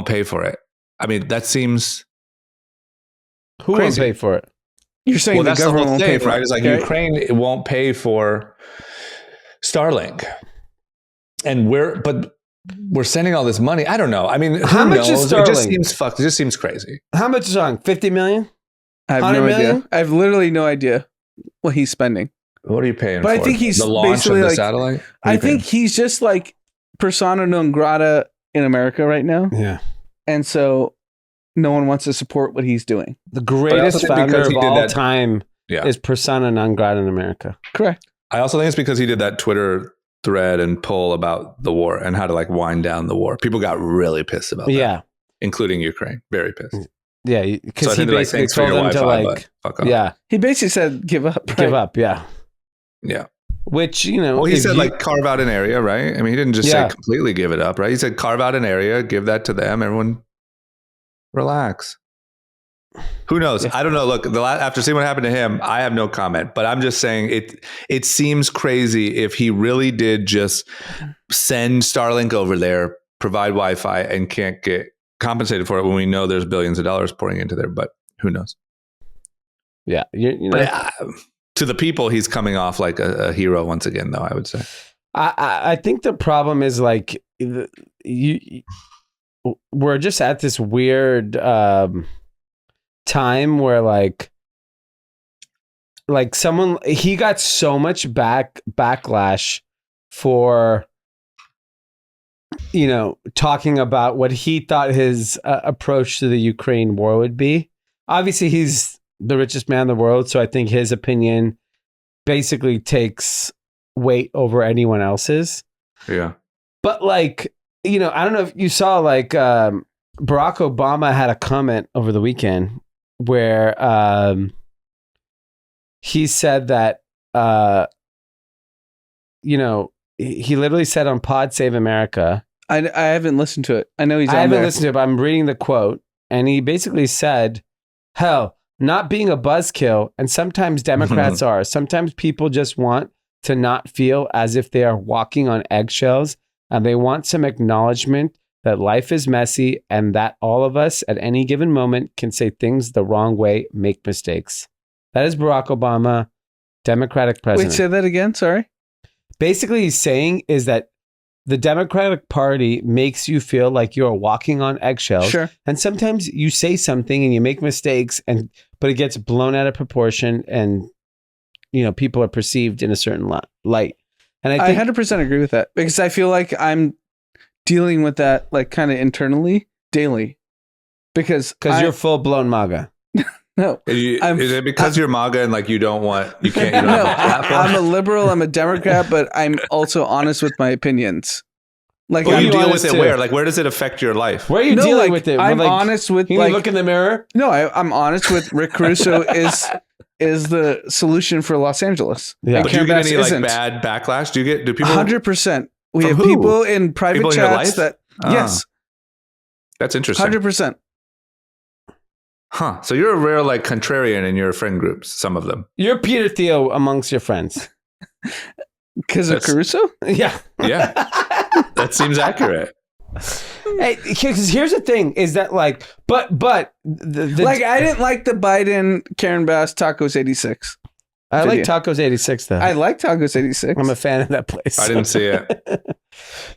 pay for it. I mean, that seems Who crazy. won't pay for it? You're saying Well, the that's the government whole won't thing, pay for right? it. It's like okay? Ukraine it won't pay for Starlink, and we're sending all this money. I don't know. I mean, How who much is knows? It just Starlink? seems fucked. It just seems crazy. How much is on? 50 million? I have 100 no idea. million? I have literally no idea what he's spending. What are you paying But for? I think he's the launch of basically the like- satellite. What are I you think he's just like persona non grata in America right now. Yeah. And so no one wants to support what he's doing. The I greatest also think founder because of he did all that- time Yeah. is persona non grata in America. Correct. I also think it's because he did that Twitter thread and poll about the war and how to like wind down the war. People got really pissed about that, Yeah. including Ukraine. Very pissed. Yeah. So Because I he think they're like, basically thanks for told your them to Wi-Fi, like, but fuck off. yeah, He basically said give up. give up. Yeah. Yeah. Which, you know, Well, he if said you- like carve out an area, right? I mean, he didn't just Yeah. say completely give it up, right? He said carve out an area, give that to them. Everyone relax. Who knows? Yeah. I don't know. Look, after seeing what happened to him, I have no comment. But I'm just saying it seems crazy if he really did just send Starlink over there, provide Wi-Fi, and can't get compensated for it when we know there's billions of dollars pouring into there. But who knows? yeah, you know, But to the people, he's coming off like a hero once again, though, I would say. I think the problem is like we're just at this weird time where like someone he got so much backlash for talking about what he thought his approach to the Ukraine war would be. Obviously, he's the richest man in the world, so I think his opinion basically takes weight over anyone else's. Yeah. But like, I don't know if you saw like Barack Obama had a comment over the weekend where he said that he literally said on Pod Save America. I haven't listened to it. I know he's on I haven't there. listened to it, but I'm reading the quote, and he basically said, "Hell, not being a buzzkill, and sometimes Democrats are. Sometimes people just want to not feel as if they are walking on eggshells, and they want some acknowledgement that life is messy and that all of us at any given moment can say things the wrong way, make mistakes." That is Barack Obama, Democratic president. Wait, say that again. Sorry. Basically, he's saying is that the Democratic Party makes you feel like you're walking on eggshells. Sure. And sometimes you say something and you make mistakes, but it gets blown out of proportion, and people are perceived in a certain light. And I I think 100% agree with that because I feel like I'm dealing with that like kind of internally daily because you're full blown MAGA. no. Is it because you're MAGA and like you don't you can't No, I'm a liberal, I'm a Democrat, but I'm also honest with my opinions. Like, Well, I'm you deal with honest it too. where? Like, where does it affect your life? Where are you No, dealing like, with it? I'm Like, honest with, you like, look in the mirror. no, I'm honest with Rick Caruso is the solution for Los Angeles. Yeah. And But do you Karen get Bass any like isn't. bad backlash? Do people? 100%. We From have who? people in private People in your chats life? that yes, That's interesting. 100%. Huh. So you're a rare like contrarian in your friend groups. Some of them. You're Peter Thiel amongst your friends. Because of That's- Caruso? Yeah. Yeah. That seems accurate. Hey, because here's the thing: is that like, but the Like, I didn't like the Biden Karen Bass Tacos 86. I like video. Tacos 86 though. I like Tacos 86. I'm a fan of that place. I didn't see it.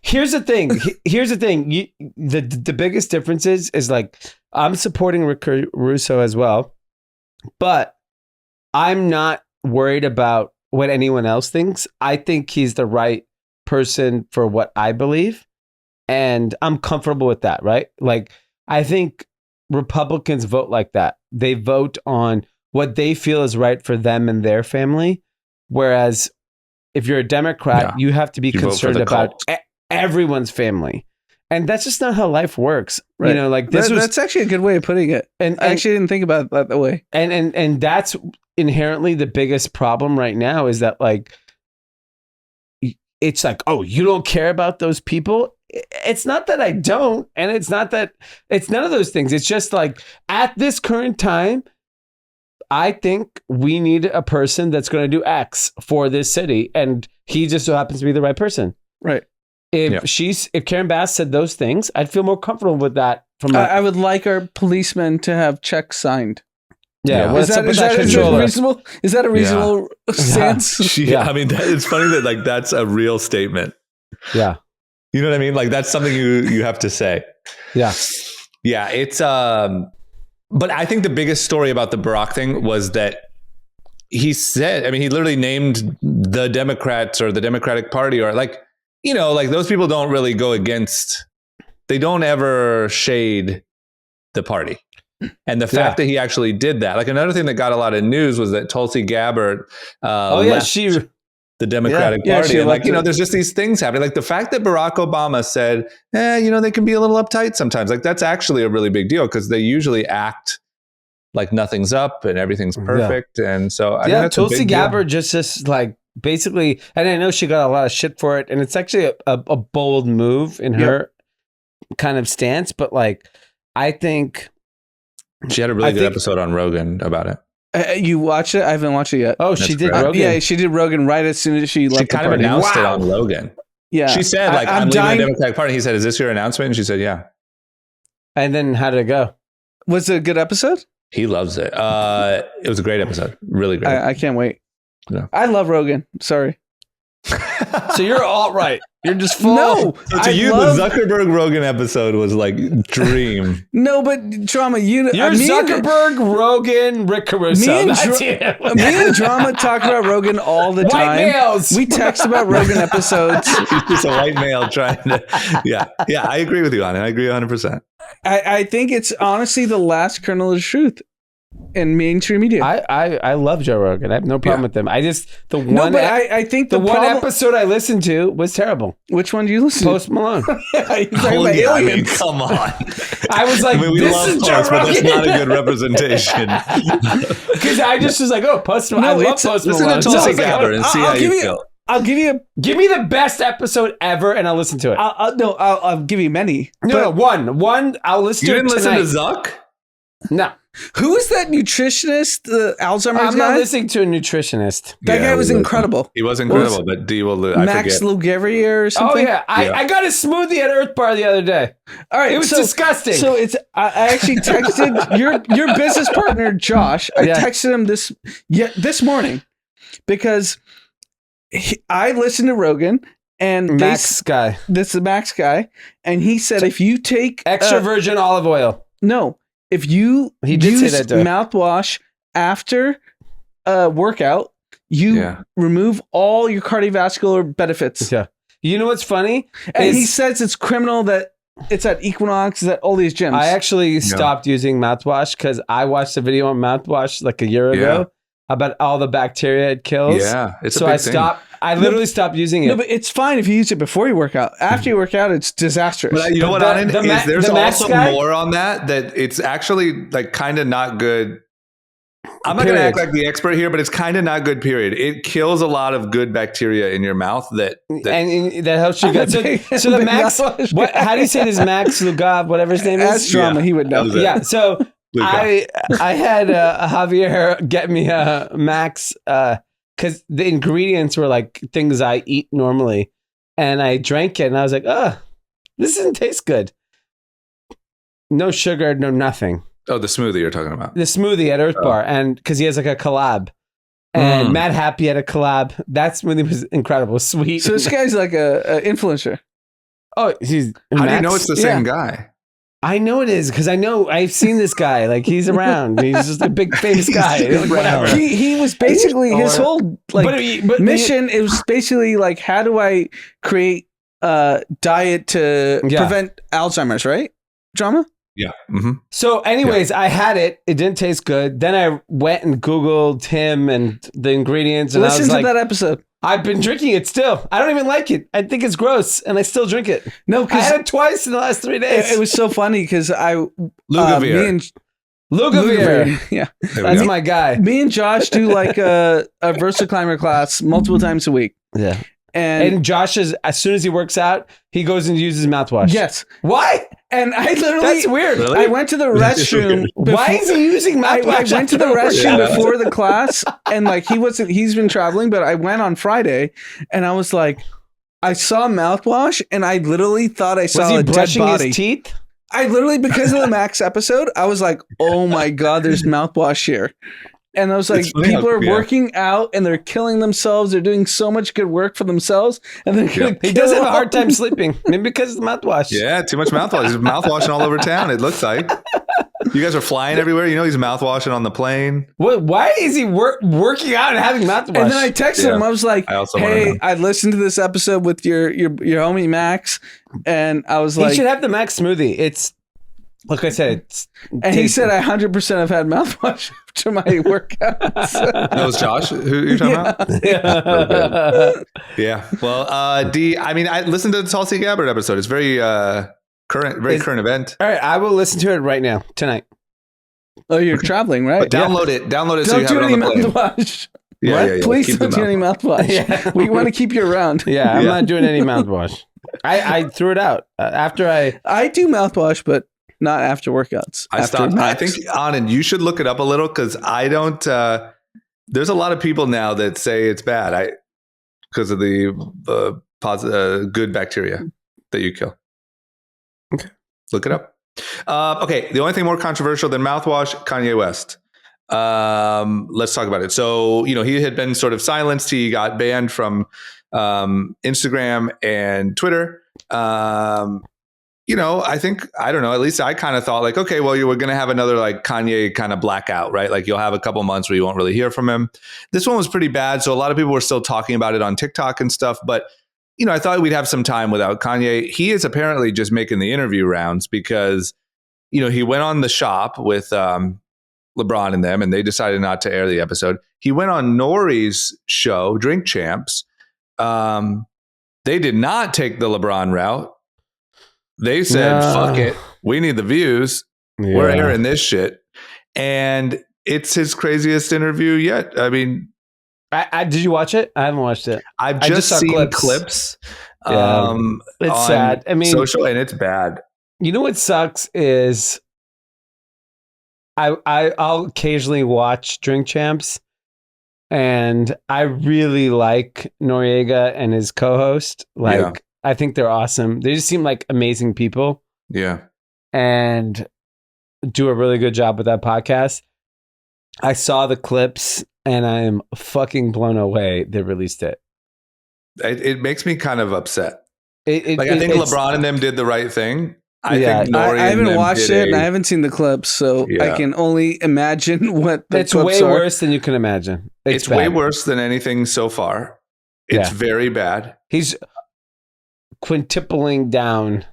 Here's the thing. Here's the thing. The biggest difference is like I'm supporting Rick Caruso as well, but I'm not worried about what anyone else thinks. I think he's the right person for what I believe, and I'm comfortable with that. Right? Like I think Republicans vote like that. They vote on what they feel is right for them and their family, whereas if you're a Democrat, you have to be You vote for concerned the about cult. everyone's family. And that's just not how life works. Right. You know, like this was, that's actually a good way of putting it. and I actually didn't think about that way. and that's inherently the biggest problem right now is that like, it's like, oh, you don't care about those people. It's not that I don't. And it's not that it's none of those things. It's just like at this current time, I think we need a person that's going to do X for this city. And he just so happens to be the right person. Right. If Karen Bass said those things, I'd feel more comfortable with that. I would like our policemen to have checks signed. What's up with that is controller? reasonable? Is that a reasonable stance? Yeah. I mean, it's funny that like that's a real statement. Yeah. You know what I mean? Like that's something you have to say. Yeah. Yeah. It's but I think the biggest story about the Barack thing was that he said, I mean, he literally named the Democrats or the Democratic Party or like, you know, like those people don't really go against, they don't ever shade the party. And the fact that he actually did that, like another thing that got a lot of news was that Tulsi Gabbard left the Democratic Party. And like, you know, there's just these things happening. Like the fact that Barack Obama said, you know, they can be a little uptight sometimes. Like that's actually a really big deal because they usually act like nothing's up and everything's perfect. Yeah. And so I think that's Tulsi Gabbard just like basically, and I know she got a lot of shit for it. And it's actually a bold move in her kind of stance. But like, I think she had a really good episode on Rogan about it. You watch it? I haven't watched it yet. Oh, she did Rogan. Yeah, she did Rogan right as soon as she left. She kind of announced it on Rogan. Yeah, she said like I'm leaving the Democratic Party. He said, "Is this your announcement?" And she said, "Yeah." And then how did it go? Was it a good episode? He loves it. It was a great episode. Really great. I can't wait. Yeah. I love Rogan. Sorry. So you're all right. You're just full. No, so to you, the Zuckerberg Rogan episode was like dream. No, but Drama, you're Zuckerberg, Rogan, Rick Caruso. Me and Drama talk about Rogan all the time. White males. We text about Rogan episodes. He's just a white male trying to. Yeah, I agree with you on it. I agree 100%. I think it's honestly the last kernel of truth in mainstream media. I love Joe Rogan. I have no problem with them. I just I think the one episode I listened to was terrible. Which one do you listen Post Malone. I mean, come on. I was like, we this love is Post, Joe but Rogan. that's not a good representation. Because I just was like, oh, Post Malone. I love Post Listen Malone. to Tulsi Gabbard and see how you feel. I'll give you give me the best episode ever, and I'll listen to it. I'll give you many. No, one. I'll listen to it. You didn't tonight. listen to Zuck? No. Who is that nutritionist? The Alzheimer's guy? I'm not listening to a nutritionist. That guy was incredible. He was incredible, but Dee will lose. Max Lugavrier or something? Oh, yeah. I got a smoothie at Earth Bar the other day. All right. It was disgusting. So I actually texted your business partner, Josh. I texted him this morning because I listened to Rogan and Max guy. This is the Max guy. And he said, if you take extra virgin olive oil. No. If you use mouthwash after a workout, you remove all your cardiovascular benefits. Yeah. You know what's funny? And he says it's criminal that it's at Equinox, it's at all these gyms. I actually stopped using mouthwash because I watched a video on mouthwash like a year ago about all the bacteria it kills. Yeah. It's so a big I stopped. I literally stopped using it. No, but it's fine if you use it before you work out. After you work out, it's disastrous. But you know what, The- the Ma- is there's the Max also guy? more on that it's actually like kind of not good. I'm not going to act like the expert here, but it's kind of not good, period. It kills a lot of good bacteria in your mouth that and that helps you gut. So the Max, how do you say this? Max Lugab, whatever his name is? As drama, he would know. Yeah. So I had Javier get me a Max because the ingredients were like things I eat normally, and I drank it, and I was like, oh, this doesn't taste good. No sugar, no nothing. Oh, the smoothie you're talking about. The smoothie at Earth Bar, and because he has like a collab. And Matt Happy had a collab. That smoothie was incredible. Sweet. So this guy's like a influencer. Oh, he's How do you know it's the same guy? I know it is because I've seen this guy. Like he's around. He's just a big famous guy. Like, whatever. He was basically his whole like mission. It was basically like, how do I create diet to prevent Alzheimer's? Right? Drama. Yeah. Mm-hmm. So, anyways, I had it. It didn't taste good. Then I went and Googled him and the ingredients. And Listen I was to like, that episode. I've been drinking it still. I don't even like it. I think it's gross, and I still drink it. No, I because had it twice in the last 3 days. it was so funny because Lugavir. Lugavir. Yeah, That's my guy. Me and Josh do like a Versa Climber class multiple times a week. Yeah. And Josh is, as soon as he works out, he goes and uses mouthwash. yes. Why? And I literally, That's weird. Really? I went to the restroom. Why is he using I mouthwash? went to the restroom Yeah. before the class, and like he's been traveling, but I went on Friday, and I was like, I saw mouthwash, and I literally thought I saw Was he a dead brushing body. his teeth? I literally, because of the Max episode, I was like, oh my God, there's mouthwash here. And I was like, It's funny people how- are working out and they're killing themselves. They're doing so much good work for themselves. And they're going to He does have a hard time sleeping. Maybe because of the mouthwash. Yeah, too much mouthwash. He's mouthwashing all over town, it looks like. You guys are flying everywhere. You know he's mouthwashing on the plane. Why is he working out and having mouthwash? And then I texted him. I was like, I also wanna hey, know. I listened to this episode with your homie Max. And I was he like, should have the Max smoothie. It's, like I said, it's and he said, I 100% have had mouthwash after my workouts. That was Josh who you're talking about? Yeah. Well, Dee, I mean, I listened to the Tulsi Gabbard episode. It's very current event. All right, I will listen to it right now, tonight. Oh, you're traveling, right? But download it. Download it so Don't you have do it any on the plane. mouthwash. Yeah. Please Keep don't the do any mouthwash. Yeah. We want to keep you around. Yeah, I'm Yeah. not doing any mouthwash. I threw it out after I do mouthwash, but not after workouts. I After stopped. I Max. think, Anand, you should look it up a little because I don't. There's a lot of people now that say it's bad. Because of the good bacteria that you kill. Okay, look it up. Okay, the only thing more controversial than mouthwash, Kanye West. Let's talk about it. So, he had been sort of silenced. He got banned from Instagram and Twitter. I don't know, at least I kind of thought like, okay, well, you were going to have another like Kanye kind of blackout, right? Like you'll have a couple months where you won't really hear from him. This one was pretty bad. So a lot of people were still talking about it on TikTok and stuff, but I thought we'd have some time without Kanye. He is apparently just making the interview rounds because, he went on The Shop with LeBron and them, and they decided not to air the episode. He went on Nori's show, Drink Champs. They did not take the LeBron route. They said, fuck it. We need the views. Yeah. We're airing this shit. And it's his craziest interview yet. I mean, did you watch it? I haven't watched it. I've just saw seen clips. Yeah. It's sad. I mean, social, and it's bad. You know what sucks is I'll occasionally watch Drink Champs, and I really like Noriega and his co-host. I think they're awesome. They just seem like amazing people. Yeah. And do a really good job with that podcast. I saw the clips and I am fucking blown away they released it. It makes me kind of upset. I think it's LeBron and them did the right thing. I think I haven't watched it and I haven't seen the clips, so I can only imagine what the it's clips way are. worse than you can imagine. It's way worse than anything so far. It's very bad. He's quintupling down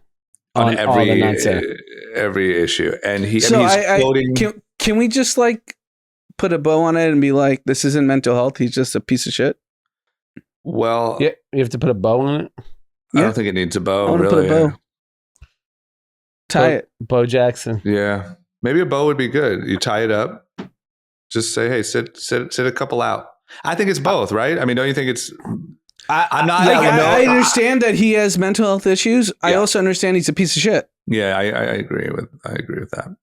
on every issue, and he's quoting. Can we just like put a bow on it and be like, this isn't mental health? He's just a piece of shit. Well, Yeah, you have to put a bow on it. I don't think it needs a bow. I want to really. put a bow. Tie it. Bo Jackson. Yeah, maybe a bow would be good. You tie it up. Just say, "Hey, sit a couple out." I think it's both, right? I mean, don't you think it's? I'm not. I understand that he has mental health issues. Yeah. I also understand he's a piece of shit. Yeah, I agree with that.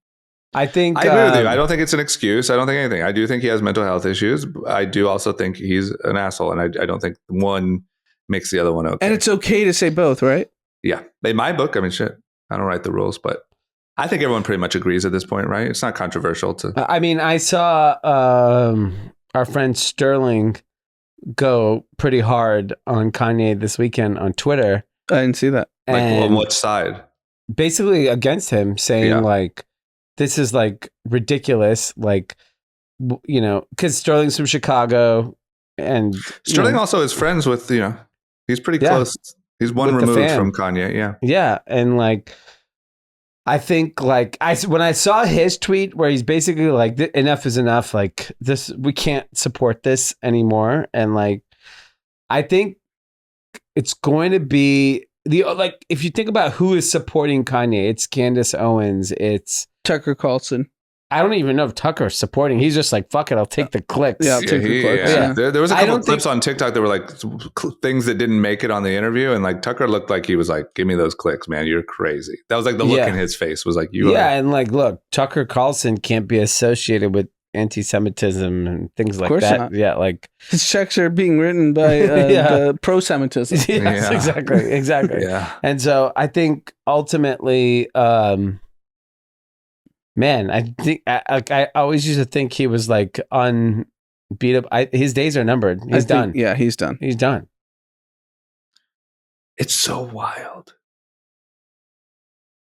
I think I agree with you. I don't think it's an excuse. I don't think anything. I do think he has mental health issues. I do also think he's an asshole, and I don't think one makes the other one okay. And it's okay to say both, right? Yeah. In my book, I mean, shit. I don't write the rules, but I think everyone pretty much agrees at this point, right? It's not controversial to. I mean, I saw our friend Sterling go pretty hard on Kanye this weekend on Twitter. I didn't see that. Like, on what side? Basically against him, saying like, this is like ridiculous. Like, you know, because Sterling's from Chicago, and Sterling also is friends with, he's pretty close. He's one removed from Kanye. Yeah. Yeah. And like, I think like when I saw his tweet where he's basically like, enough is enough. Like this, we can't support this anymore. And like, I think it's going to be like, if you think about who is supporting Kanye, it's Candace Owens. It's Tucker Carlson. I don't even know if Tucker's supporting. He's just like, fuck it, I'll take the clicks. Yeah, I'll take the clicks. Yeah. There was a couple of clips on TikTok that were like things that didn't make it on the interview. And like Tucker looked like he was like, give me those clicks, man. You're crazy. That was like the look in his face was like, you are. And like, look, Tucker Carlson can't be associated with anti-Semitism and things like that. Not. Yeah, like his checks are being written by the pro-Semitism. Yes, exactly. Yeah. And so I think ultimately, man, I think I always used to think he was like unbeatable. His days are numbered. He's done. Yeah, he's done. He's done. It's so wild.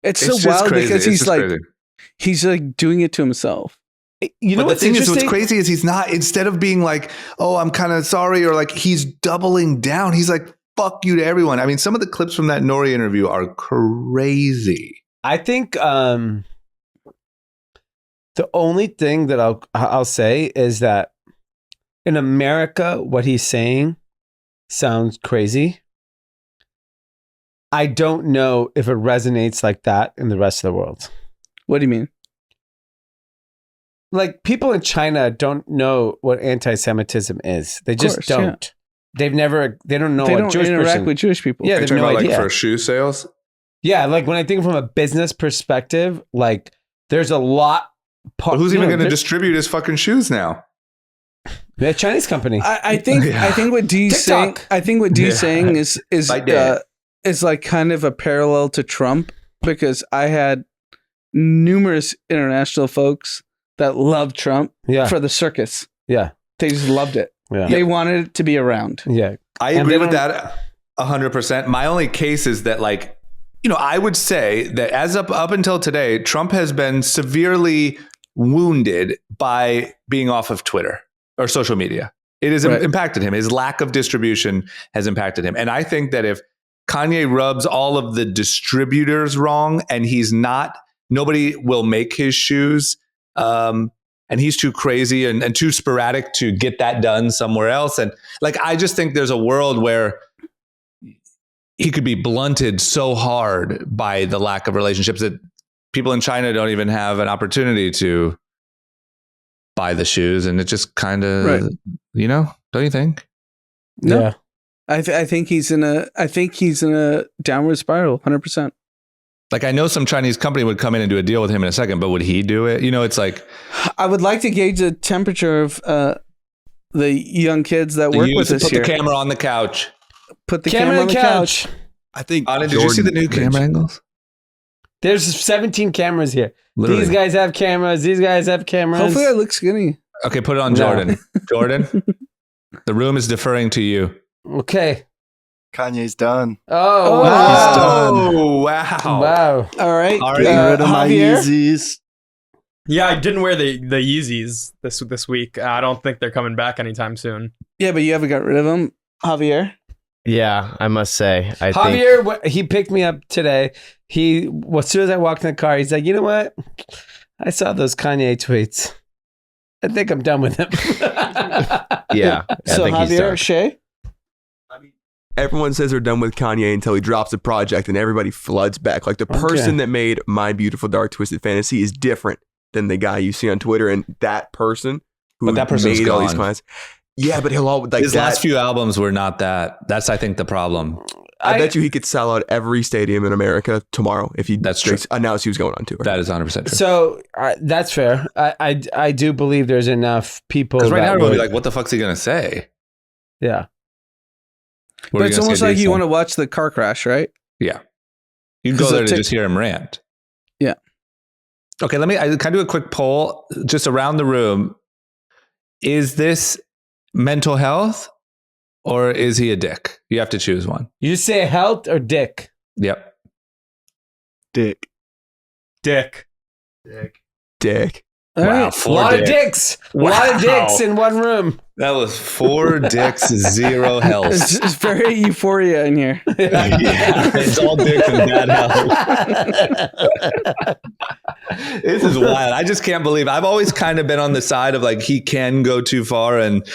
It's so wild because he's like doing it to himself. You know, but the thing is, what's crazy is he's not, instead of being like, oh, I'm kind of sorry, or like he's doubling down. He's like, fuck you to everyone. I mean, some of the clips from that Nori interview are crazy. I think the only thing that I'll say is that in America, what he's saying sounds crazy. I don't know if it resonates like that in the rest of the world. What do you mean? Like people in China don't know what anti-Semitism is. They just don't. Yeah. They don't know. They don't interact with Jewish people. Yeah, they have no idea. Like for shoe sales. Yeah, like when I think from a business perspective, like there's a lot. Who's even going to distribute his fucking shoes now? The Chinese company. I think what Dee's saying. I think what Dee's saying is like kind of a parallel to Trump, because I had numerous international folks that loved Trump for the circus. Yeah. They just loved it. Yeah. They wanted it to be around. Yeah. I agree with that 100%. My only case is that, like, I would say that as up until today, Trump has been severely wounded by being off of Twitter or social media. It has impacted him. His lack of distribution has impacted him. And I think that if Kanye rubs all of the distributors wrong and nobody will make his shoes, and he's too crazy and too sporadic to get that done somewhere else. And like, I just think there's a world where he could be blunted so hard by the lack of relationships that people in China don't even have an opportunity to buy the shoes. And it just kind of, don't you think? No. Yeah. I think he's in a downward spiral, 100%. Like, I know some Chinese company would come in and do a deal with him in a second, but would he do it? It's like, I would like to gauge the temperature of the young kids that work with us here. Put the camera on the couch. Put the camera on the couch. I think. Did you see the new camera angles? There's 17 cameras here. Literally. These guys have cameras. These guys have cameras. Hopefully I look skinny. Okay, put it on Jordan. Jordan, the room is deferring to you. Okay. Kanye's done. Oh, wow. He's done. Wow. All right. Get rid of my Yeezys. Yeah, I didn't wear the Yeezys this week. I don't think they're coming back anytime soon. Yeah, but you haven't got rid of them, Javier. Yeah, I must say. Javier, he picked me up today. As soon as I walked in the car, he's like, you know what? I saw those Kanye tweets. I think I'm done with him. Yeah. So Javier, Shay? everyone says they're done with Kanye until he drops a project and everybody floods back. Like the person that made My Beautiful Dark Twisted Fantasy is different than the guy you see on Twitter, and that person who made all these clients. Yeah, but he'll all like his last few albums were not that. That's I think the problem. I bet you he could sell out every stadium in America tomorrow if he announced he was going on tour. That is 100% true. So that's fair. I do believe there's enough people. Because right now everyone will be like, what the fuck's he going to say? Yeah. But it's almost like you want to watch the car crash, right? Yeah. You can go there to just hear him rant. Yeah. Okay, can I do a quick poll just around the room? Is this mental health or is he a dick? You have to choose one. You say health or dick? Yep. Dick. Wow, right. A lot of dicks. A lot of dicks in one room. That was 4 dicks, 0 health. It's very euphoria in here. Yeah, it's all dicks and bad health. This is wild. I just can't believe. I've always kind of been on the side of like he can go too far and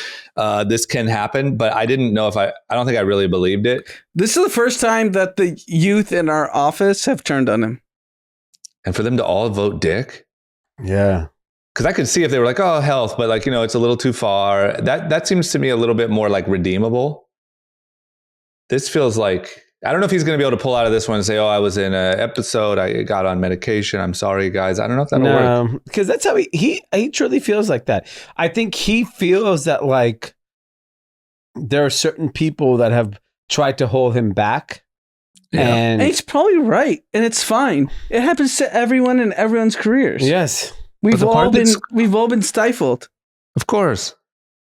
this can happen, but I didn't know if I don't think I really believed it. This is the first time that the youth in our office have turned on him. And for them to all vote dick? Yeah. Because I could see if they were like, oh, health, but like, it's a little too far. That seems to me a little bit more like redeemable. This feels like, I don't know if he's going to be able to pull out of this one and say, oh, I was in an episode. I got on medication. I'm sorry, guys. I don't know if that'll work. Because that's how he truly feels like that. I think he feels that like there are certain people that have tried to hold him back. Yeah. And he's probably right. And it's fine. It happens to everyone in everyone's careers. Yes. We've all been stifled. Of course.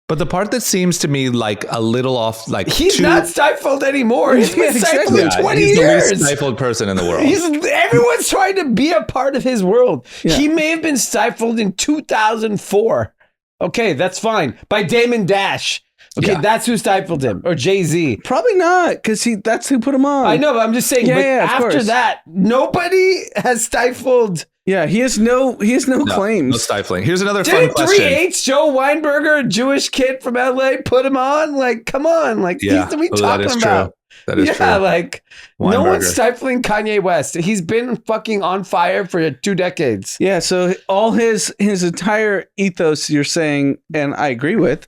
But the part that seems to me like a little off, like he's not stifled anymore. He's been stifled in 20 years. He's the least stifled person in the world. Everyone's trying to be a part of his world. Yeah. He may have been stifled in 2004. Okay, that's fine. By Damon Dash. Okay, that's who stifled him. Or Jay-Z. Probably not, because that's who put him on. I know, but I'm just saying, after that, nobody has stifled. Yeah, he has no claims. No stifling. Here's another fun question. 3H, Joe Weinberger, a Jewish kid from LA, put him on? Like, come on. Like, what are we talking about? That is true. Like, no one's stifling Kanye West. He's been fucking on fire for 2 decades. Yeah, so all his entire ethos, you're saying, and I agree with,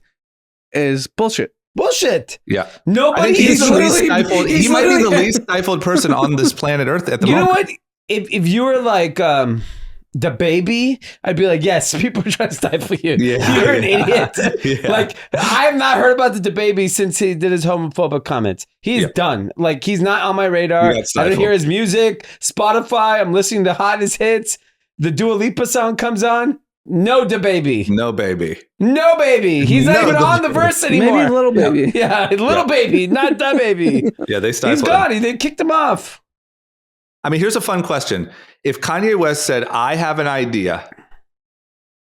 is bullshit. Bullshit. Yeah. Nobody is literally stifled. He might be the least stifled person on this planet Earth at the moment. You know what? If you were like the baby, I'd be like, yes, people are trying to stifle you. Yeah, you're an idiot. Yeah. Like, I have not heard about the baby since he did his homophobic comments. He's done. Like, he's not on my radar. I don't hear his music. Spotify, I'm listening to hottest hits. The Dua Lipa song comes on. No baby. No baby. No baby. He's not even on the verse anymore. Maybe little baby. Yeah, little baby, not the baby. Yeah, they stifled He's gone. They kicked him off. I mean, here's a fun question. If Kanye West said, I have an idea,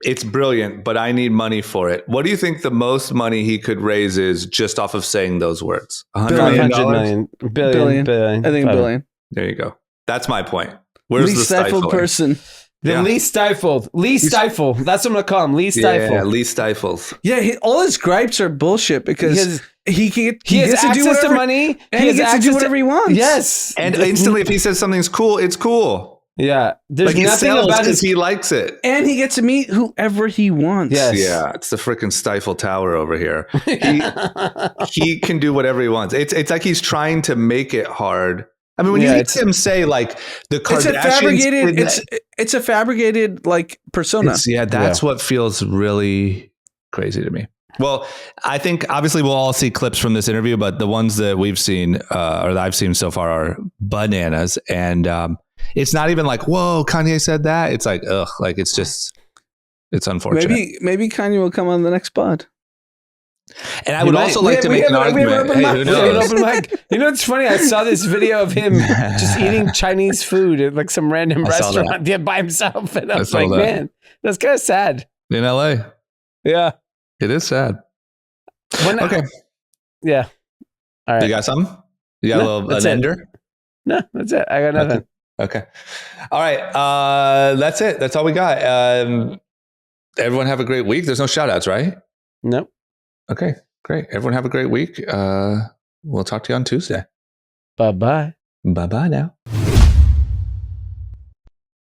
it's brilliant, but I need money for it. What do you think the most money he could raise is just off of saying those words? $100 billion. I think $1 billion. There you go. That's my point. Where's least the stifled person? The least stifled. Least stifle. That's what I'm going to call him. Least stifle. Yeah, least stifles. Yeah, all his gripes are bullshit because he has access to money. And he gets to do whatever he wants. Yes. And instantly, if he says something's cool, it's cool. Yeah. There's nothing about it. He likes it. And he gets to meet whoever he wants. Yes. Yeah. It's the freaking Stifle Tower over here. He can do whatever he wants. It's like he's trying to make it hard. I mean, when you hear him say like the Kardashians, it's a fabricated like persona. That's what feels really crazy to me. Well, I think obviously we'll all see clips from this interview, but the ones that we've seen or that I've seen so far are bananas. And it's not even like, whoa, Kanye said that. It's like, ugh, like it's unfortunate. Maybe Kanye will come on the next pod. And I would also like to make an argument. Hey, who knows? You know, it's funny. I saw this video of him just eating Chinese food at like some random restaurant by himself. And I was like, man, that's kind of sad. In LA. Yeah. It is sad. Okay. Yeah. All right. You got something? You got an ender? No, that's it. I got nothing. Okay. All right. That's it. That's all we got. Everyone have a great week. There's no shout outs, right? Nope. Okay, great. Everyone have a great week. we'll talk to you on Tuesday. Bye-bye. Bye-bye now.